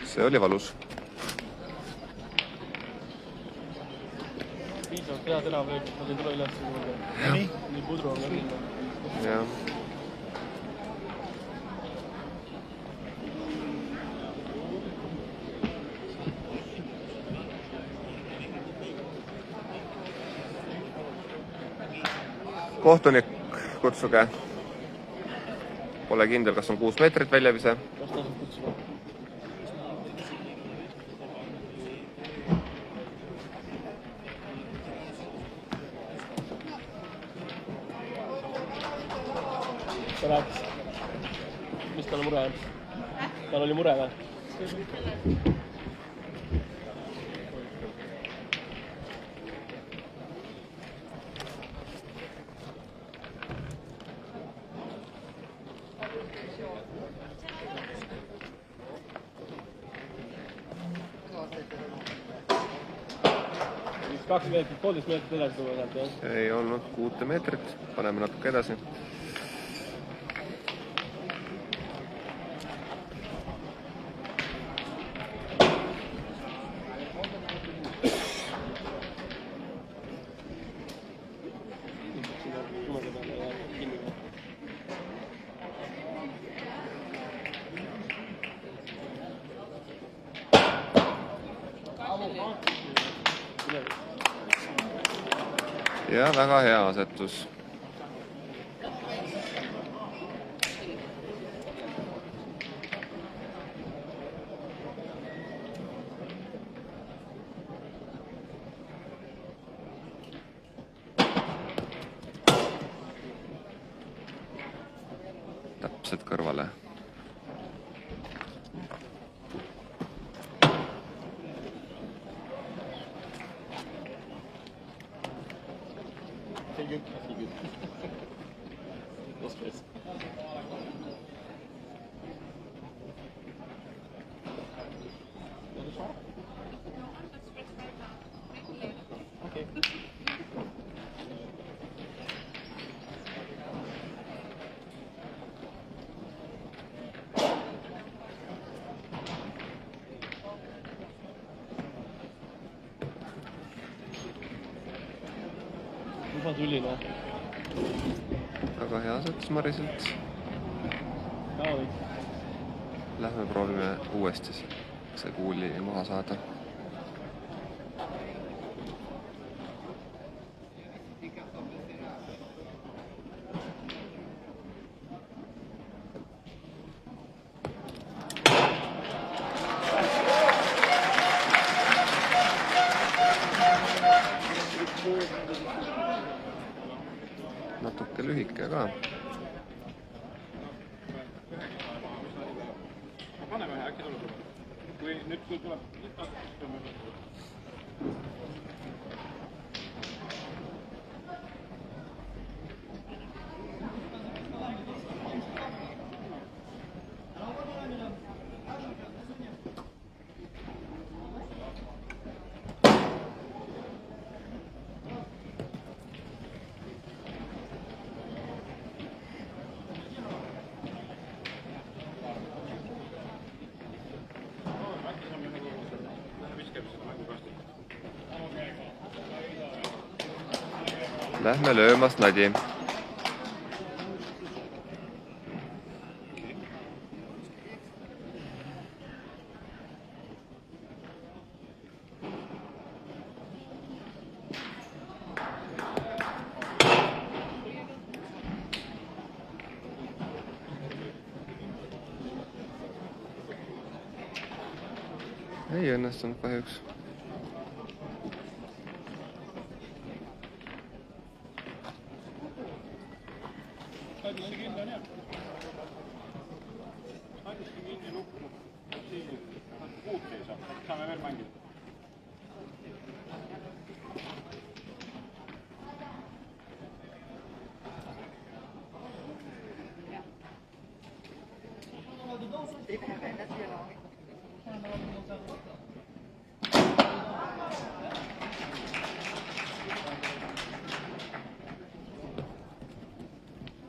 See oli valus. Piisavalt hea terav löök, ma ei tule üles. Nii pudru on ka minna. Jah. Kohtunik, kutsuge. Pole kindel, kas on 6 meetrit väljavise. Kas tasub kutsuda? Ta rääkis. Mis tal mure on? Tal oli mure või? Kaks meetrit, 1,5 meetrit edasi tuua sealt, jah? Ei olnud 6 meetrit. Paneme natuke edasi. Ja väga hea asetus. Täpselt kõrvale. Juba tuli, noh. Väga hea asetus Mariselt. Lähme proovime uuesti see kuuli maha saada. Natuke lühike ka. Paneme ühe, äkki tuleb. Kui nüüd tuleb. Lähme löömas Nadi. Ei õnnestunud kahjuks. Saame veel mängida.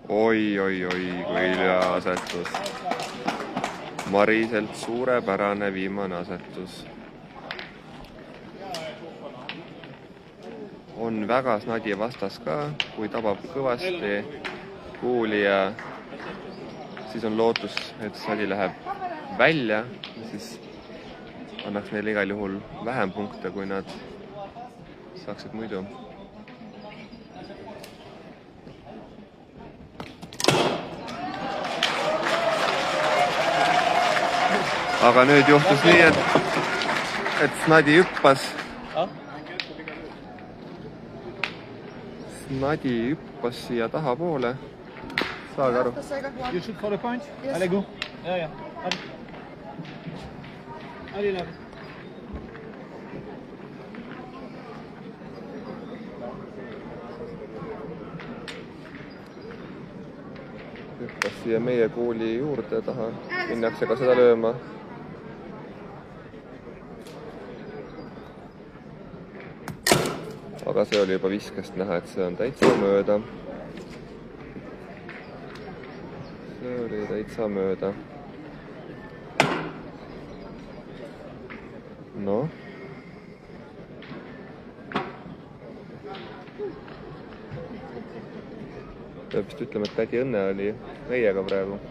oi, kui hea asetus. Mariselt suurepärane viimane asetus. On väga snadi vastas ka, kui tabab kõvasti kuuli ja siis on lootus, et snadi läheb välja, siis annaks neile igal juhul vähem punkte, kui nad saaksid muidu. Aga nüüd juhtus nii, et snadi hüppas. Snadi hüppas siia tahapoole. Saage aru. You shoot for the point? Yes. Allez, go. Ja. Allez, là. Hüppas siia meie kuuli juurde taha. Minnakse ka seda lööma. Aga see oli juba viskest näha, et see on täitsa mööda. See oli täitsa mööda. Noh. Peab vist ütlema, et tädi Õnne oli meiega praegu.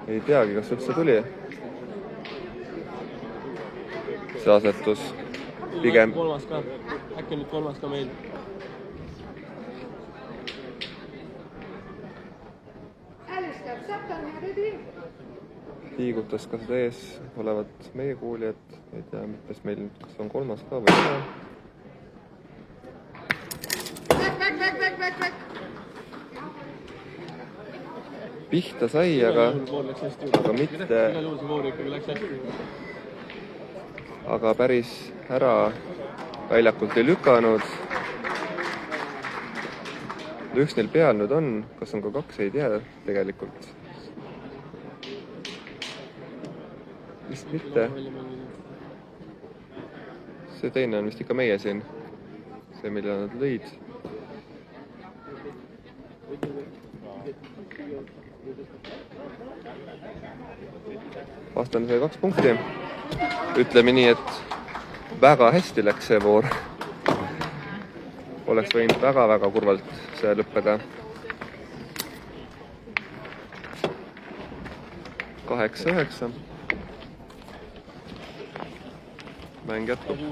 Ei teagi, kas üldse tuli see asetus. Pigem kolmas ka. Äkki nüüd kolmas ka meil. liigutas ka seda ees olevat meie kuulijat. Ei tea, mis meil nüüd, kas on kolmas ka või ka. Pihta sai, aga mitte, aga päris ära väljakult ei lükanud. Üks neil peal nüüd on, kas on ka kaks, ei tea tegelikult. Vist mitte. See teine on vist ikka meie siin. See, mille nad lõid. Vastane sai 2 punkti. Ütleme nii, et väga hästi läks see voor. Oleks võinud väga kurvalt see lõppeda. 8-9. Mäng jätkub.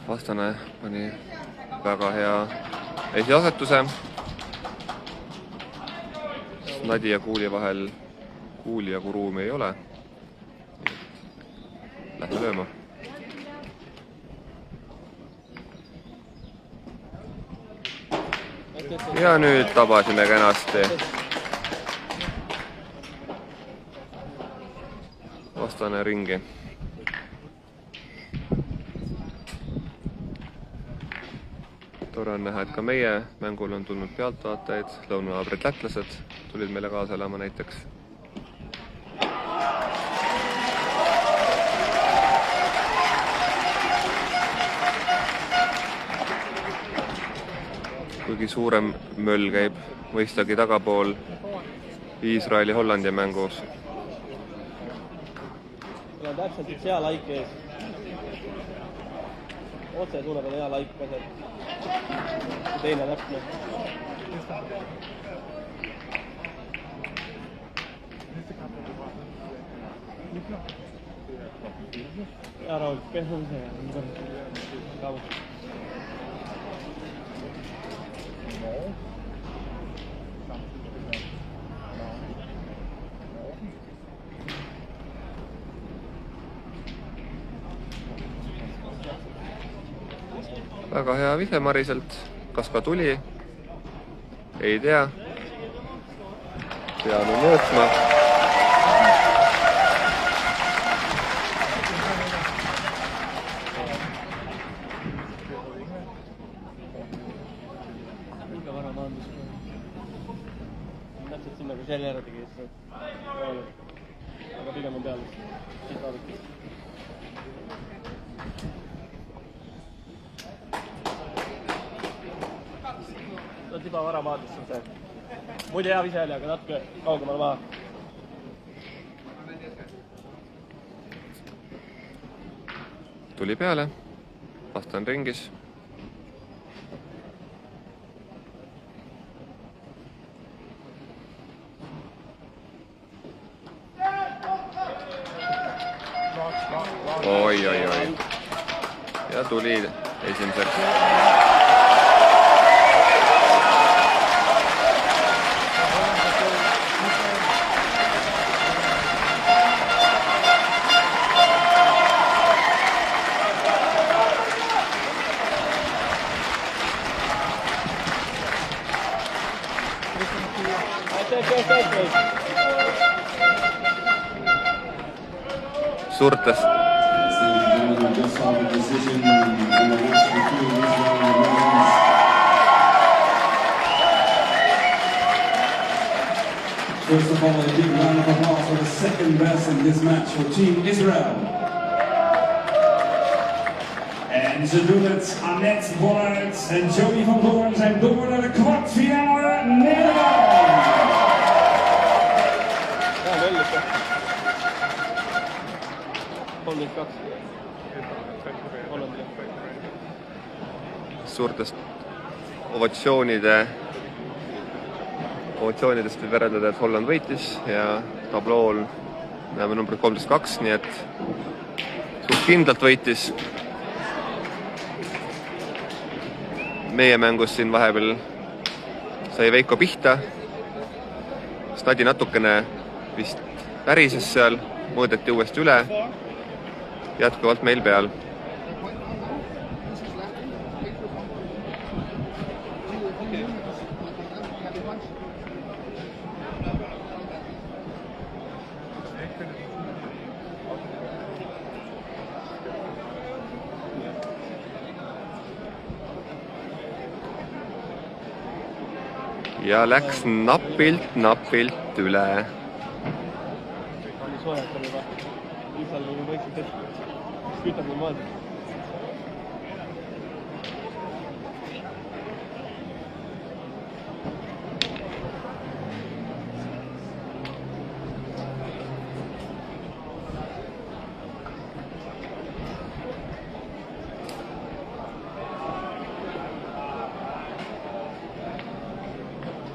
Vastane pani väga hea esiasetuse. Nadi ja kuuli vahel kuuli ja ruumi ei ole. Lähme lööma. Ja nüüd tabasime kenasti. Vastane ringi. Tore on näha, et ka meie mängul on tulnud pealtvaatajaid, lõunanaabrid lätlased tulid meile kaasa elama näiteks. Kuigi suurem möll käib mõistagi tagapool Iisraeli-Hollandi mängus. Mul on täpselt üks hea laik ees. Otse tuleb on hea laik ka seal. Teine täpne. Ja Raul, pehme see ja Raul. Väga hea vise Mariselt. Kas ka tuli? Ei tea. Peame mõõtma. Liiga vara maandus. Täpselt sinna, kui selle ära tegi. Aga pigem on peal. Siit vaadati. Tiba vara maadus on see. Muidu hea vise oli, aga natuke kaugemale maha. Tuli peale. Vastan ringis. Oi. Ja tuli esimeseks. Suurtest. Just saw the decision in the match between Israel and the Netherlands. First of all, a big round of applause for the second best in this match for Team Israel. En ze doen het, Annette Bollaert en Jody van Doorn zijn door naar de kwartfinale Nederland. Ja, väldigt. 32. Hollandile. Suurtest ovatsioonidest võib võrreldada, et Holland võitis ja tablool näeme numbrit 13-2, nii et suht kindlalt võitis. Meie mängus siin vahepeal sai Veiko pihta. Stadi natukene vist pärises seal, mõõdeti uuesti üle. Jätkuvalt meil peal. Ja läks napilt üle. Oli soojata juba. Isal oli võiksid hetki. Kütab mul maad.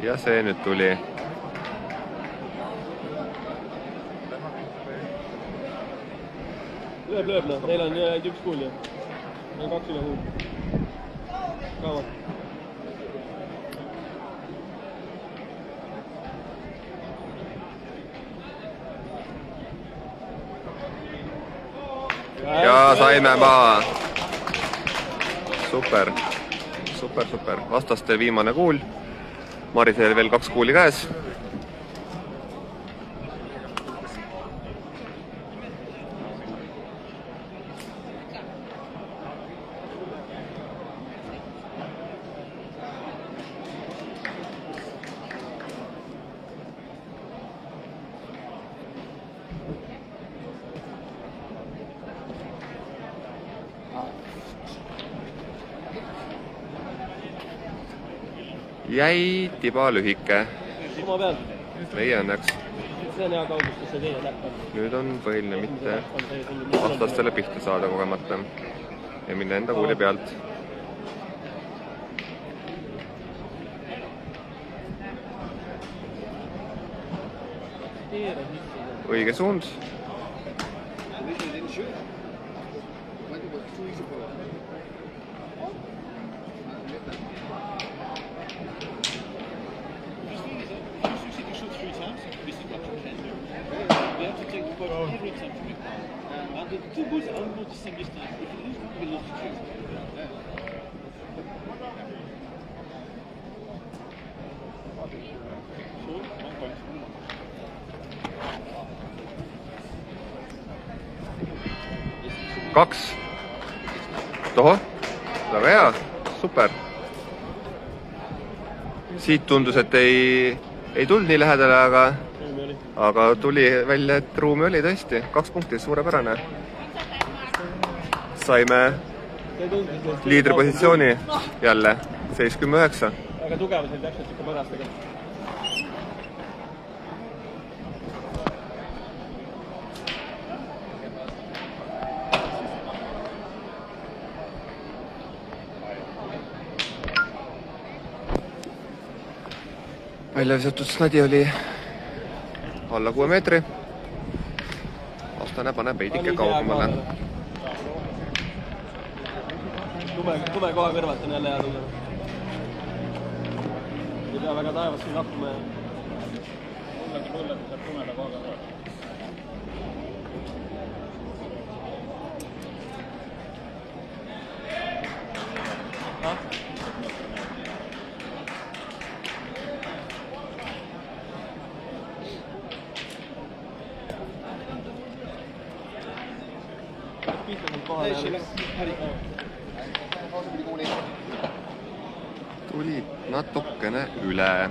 Ja see nüüd tuli. Lööb, noh. Neil on ainult üks kuul, jah. Neil on 2 üle kuul. Kaua? Ja saime maha. Super. Vastastel viimane kuul. Marisel veel 2 kuuli käes. Jäi tiba lühike. Oma peal. Meie õnneks. see on hea kaugus, kus see teie täpp on. Nüüd on põhiline mitte vastastele pihta saada kogemata ja minna enda kuuli pealt. Õige suund. Kaks. Tohoh, väga hea, super. Siit tundus, et ei tulnud nii lähedale, aga tuli välja, et ruumi oli tõesti. 2 punkti, suurepärane. Saime liidripositsiooni jälle, 79. Aga tugevus oli täpselt ikka põrastega. Välja visatud snadi oli alla 6 meetri. Vastane paneb veidike kaugemale. Tume koha kõrvalt on jälle hea tugev. Ei pea väga taevast siin hakkuma ja... Mulle kui saab tumeda koha kõrvalt. Tuli natukene üle.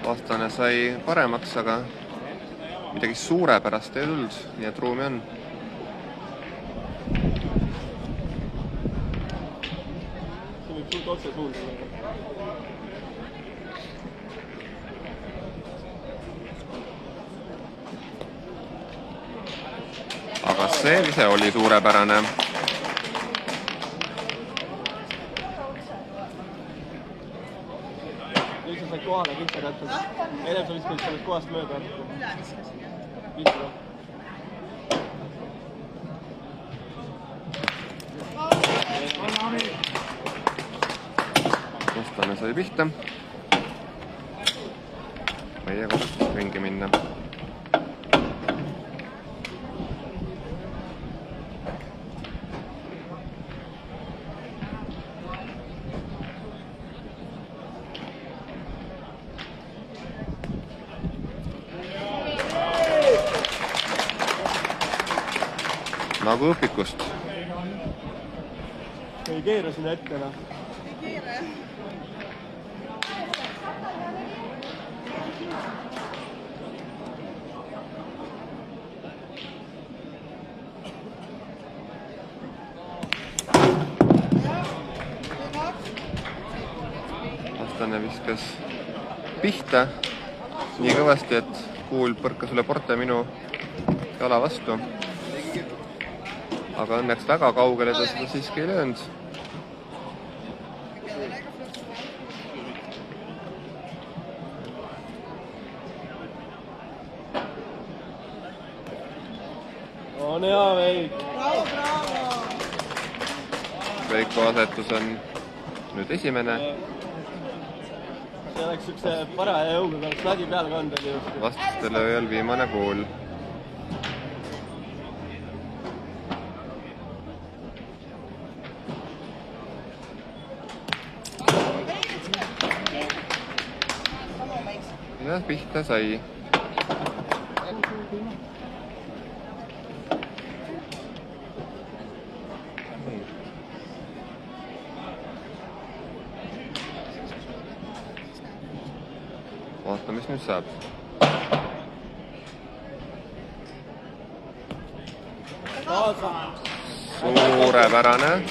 Vastane sai paremaks, aga midagi suurepärast ei tulnud, nii et ruumi on. See võib suurt otse suunda. Aga see ise oli suurepärane. Nüüd sa said kohale kõik täpselt. Ennem sa viskasid sellest kohast mööda. Üle viskasin jah. Viitu. Vastane sai pihta. Meie kodust ringi minna. Nagu õpikust. Ei keera sinna ette. Ei keera jah. Vastane viskas pihta nii kõvasti, et kuul põrkas üle porte minu jala vastu. Aga õnneks väga kaugele ta seda siiski ei löönud. On hea veik. Bravo, bravo. Veiko asetus on nüüd esimene. See oleks üks paraja jõuga, kui oleks lädi peale kanda. Vastastele ööl viimane kuul. Ja pihta sai. vaatame, mis nüüd saab. Suurepärane.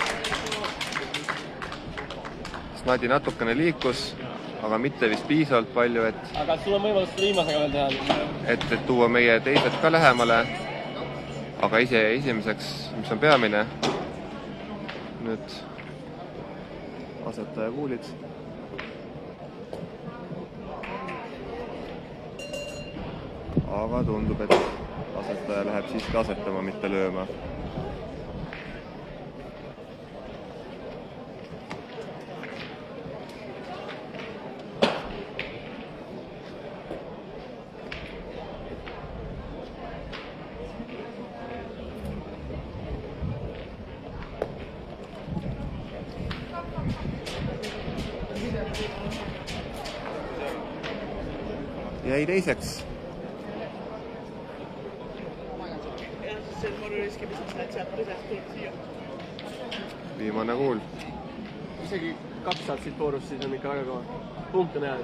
Snadi natukene liikus, aga mitte vist piisavalt palju, aga sul on võimalus viimasega veel teha. et tuua meie teised ka lähemale. Aga esimeseks, mis on peamine, nüüd asetaja kuulid. Aga tundub, et asetaja läheb siiski asetama, mitte lööma. Jäi teiseks. Viimane kuul. Isegi 2 saad siit voorust, siis on ikka väga kõva. Punkt on hea.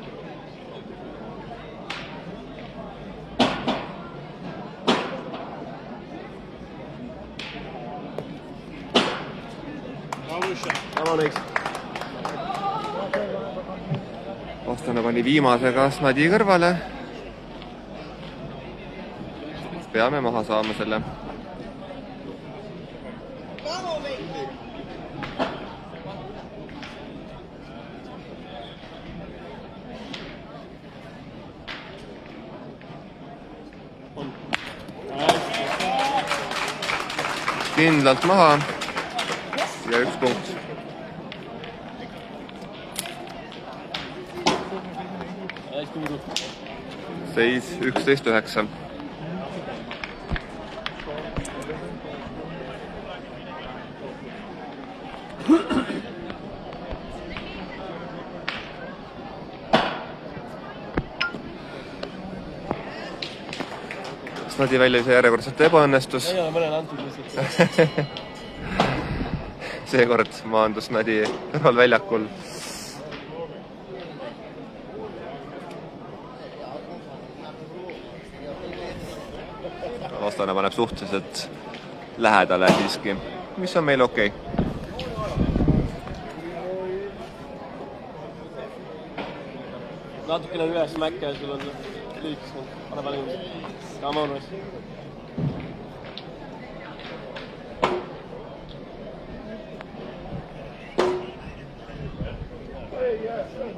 Vastane pani viimasega Snadi kõrvale. Peame maha saama selle. Kindlalt maha ja 1 punkt. Seis 11-9. Snadi välja järjekordselt ebaõnnestus. Ei ole mõnele antud lihtsalt. Seekord maandus Snadi kõrvalväljakul. Vastane paneb suhteliselt lähedale siiski, mis on meil okei. Natukene on üles mäkke ja sul on lühikes. Pane palju. Come on, Wes.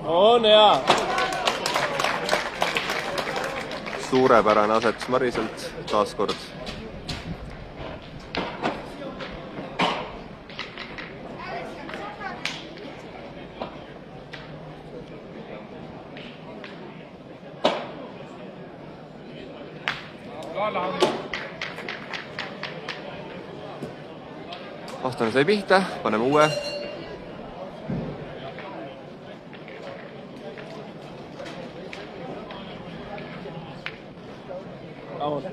On hea. Suurepärane asetus Mariselt taaskord. Vastane sai pihta, paneme uue. Vamos.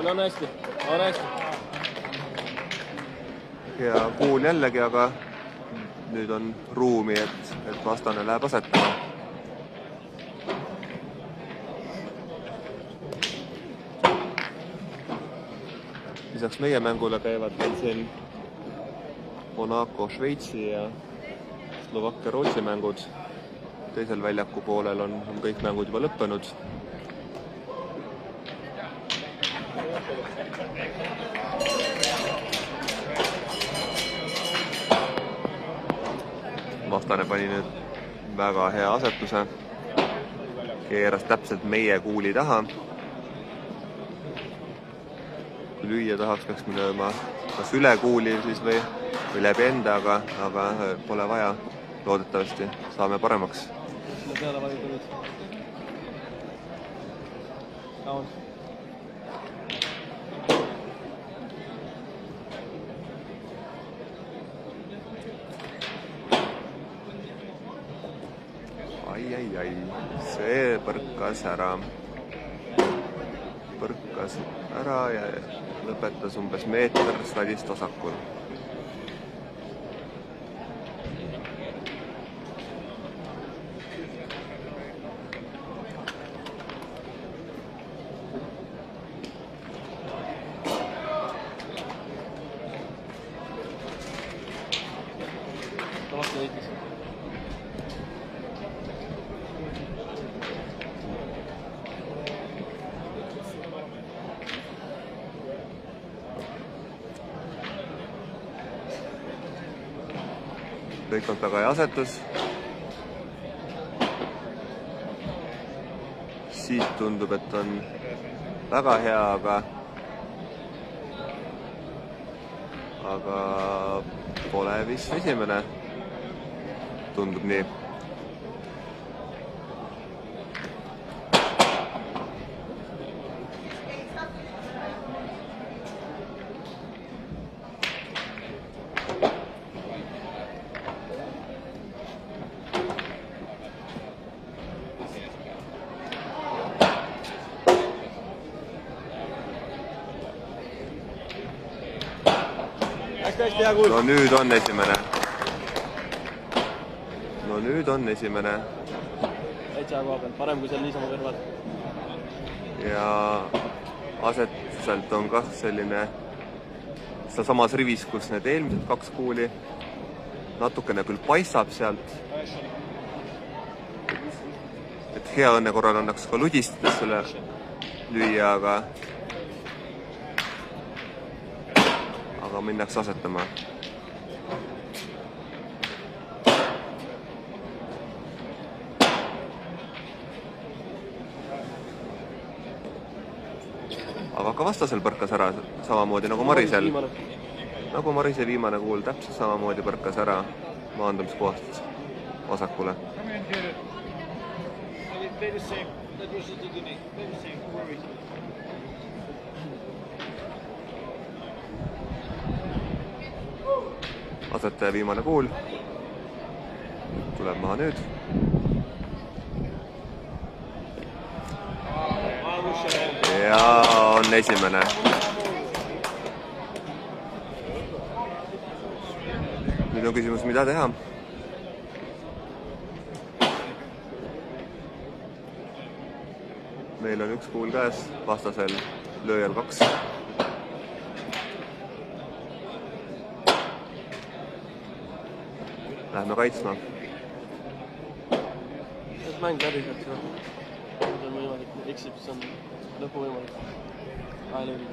On hästi, on hästi. Ja kuul jällegi, aga nüüd on ruumi, et vastane läheb asetama. Lisaks meie mängule käivad meil siin Monaco, Šveitsi ja Slovakkia, Rootsi mängud. Teisel väljaku poolel on kõik mängud juba lõppenud. Vastane pani nüüd väga hea asetuse. Keeras täpselt meie kuuli taha. Kui lüüa tahaks, peaks minema kas üle kuuli siis või läbi enda, aga pole vaja. Loodetavasti saame paremaks. Peale valida nüüd. Vamos. Ai, see põrkas ära. põrkas ära ja lõpetas umbes meeter stadist vasakul. Kõik on taga ja asetus. Siit tundub, et on väga hea, aga pole vist esimene. Tundub nii. No nüüd on esimene. Täitsa koha peal, parem kui seal niisama kõrval. Ja asetuselt on kah selline seal samas rivis, kus need eelmised 2 kuuli. Natukene küll paistab sealt. Et hea õnne korral annaks ka ludistades selle lüüa, aga minnakse asetama. Aga ka vastasel põrkas ära samamoodi nagu Marisel. Nagu Marise viimane kuul täpselt samamoodi põrkas ära maandamiskohast vasakule. Asetaja viimane kuul tuleb maha nüüd. Ja on esimene. Nüüd on küsimus, mida teha. Meil on 1 kuul käes, vastasel lööjal 2. Lähme kaitsma. Mäng läbi sealt seda. Nüüd on võimalik, eksib, siis on lõpu võimalik. Ajalõõri.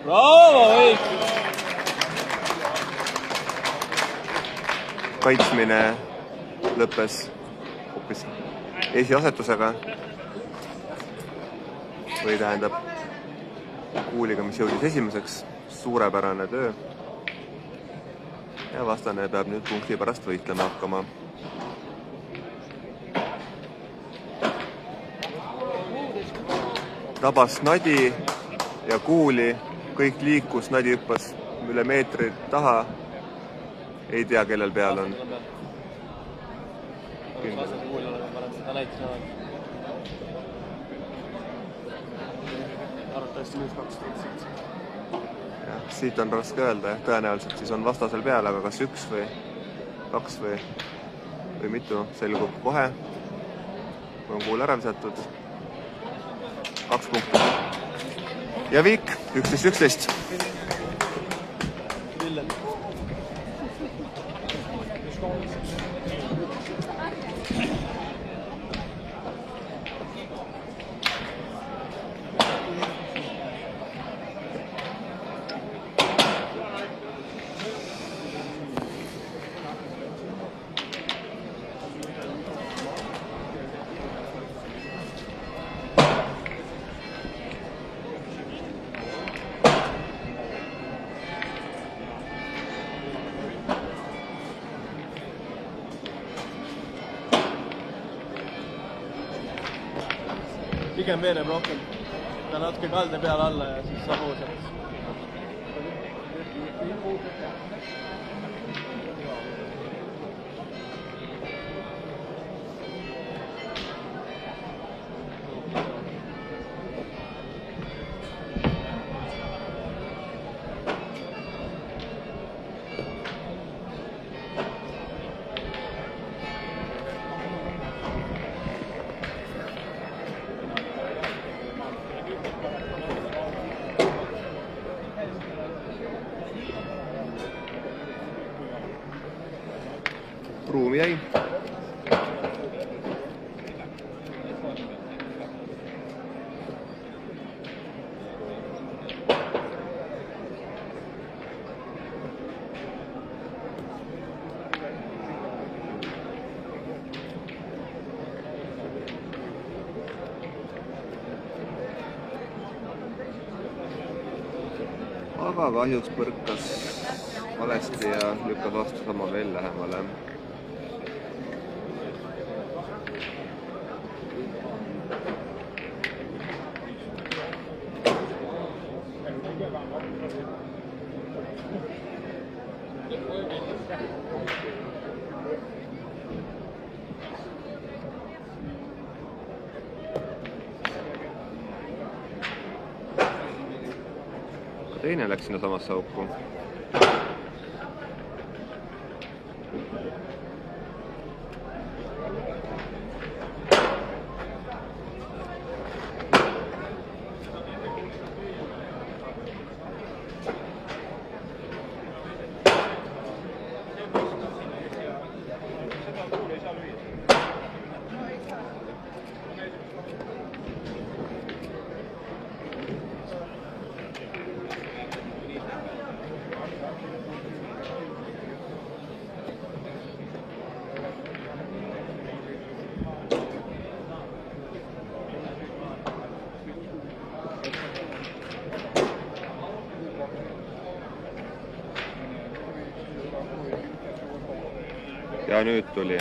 Bravo, Eik! Kaitsmine lõppes hoopis esiasetusega. Või tähendab kuuliga, mis jõudis esimeseks. Suurepärane töö. Ja vastane peab nüüd punkti pärast võitlema hakkama. Tabas nadi ja kuuli. Kõik liikus, nadi hüppas üle meetri taha. Ei tea, kellel peal on. Vastas kuuli olema parem, ta näitas näevad. Arvatavasti nüüd 2. Siit on raske öelda, tõenäoliselt siis on vastasel peal, aga kas 1 või 2 või mitu selgub kohe. On kuul ära visatud. 2 punkti. Ja viik 11-11. Pigem veeneb rohkem. Ta natuke kalde peale alla ja siis saab hoosjalt. ruumi jäi. Aga kahjuks põrkas valesti ja lükkas vastu sama veel lähemale. Teine läks sinna samasse auku. Ja nüüd tuli.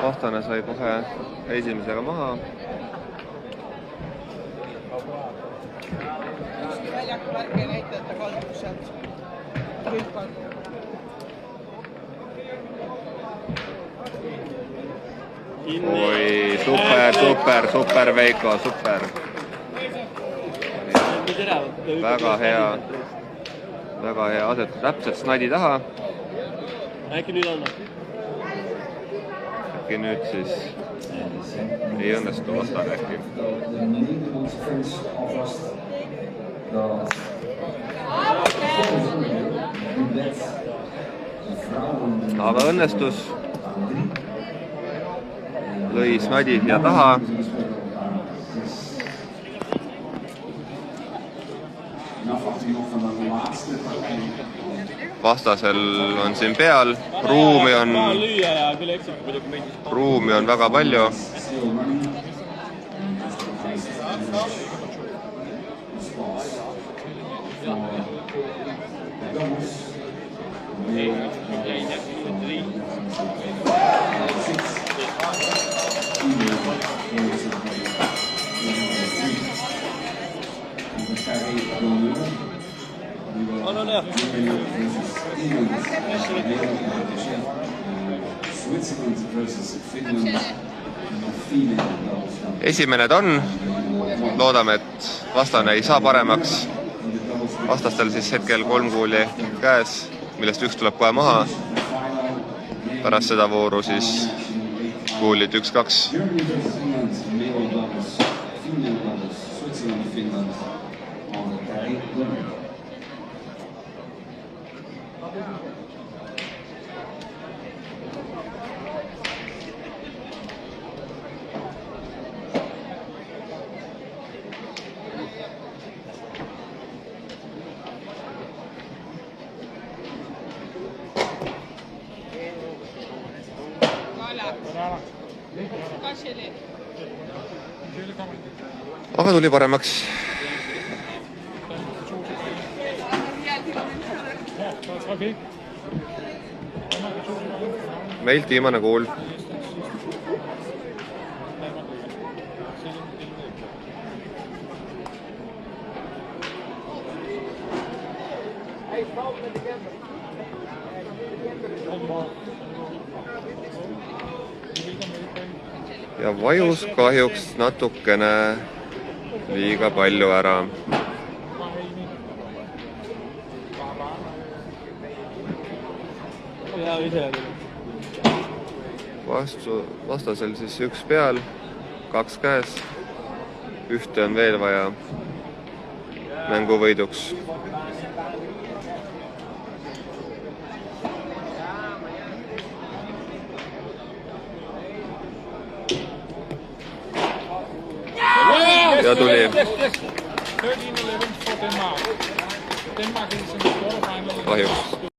Vastane sai kohe esimesega maha. Väljaku värki näitajate kaldus sealt. Oi, super Veiko, super. Väga hea asetus täpselt snadi taha. Äkki nüüd annab? Äkki nüüd siis ei õnnestu vastane äkki. Aga õnnestus. Lõi snadi ja taha. Vastasel on siin peal, ruumi on väga palju. Esimene ta on. Loodame, et vastane ei saa paremaks. Vastastel siis hetkel 3 kuuli käes, millest üks tuleb kohe maha. Pärast seda vooru siis kuulid 1-2. Aga tuli paremaks. Meilt viimane kuul. ja vajus kahjuks natukene liiga palju ära. Vastasel siis üks peal, kaks käes. Ühte on veel vaja mänguvõiduks. Ja tuli. 13-11 for Denmark. Denmark is in the quarterfinal. Kahjuks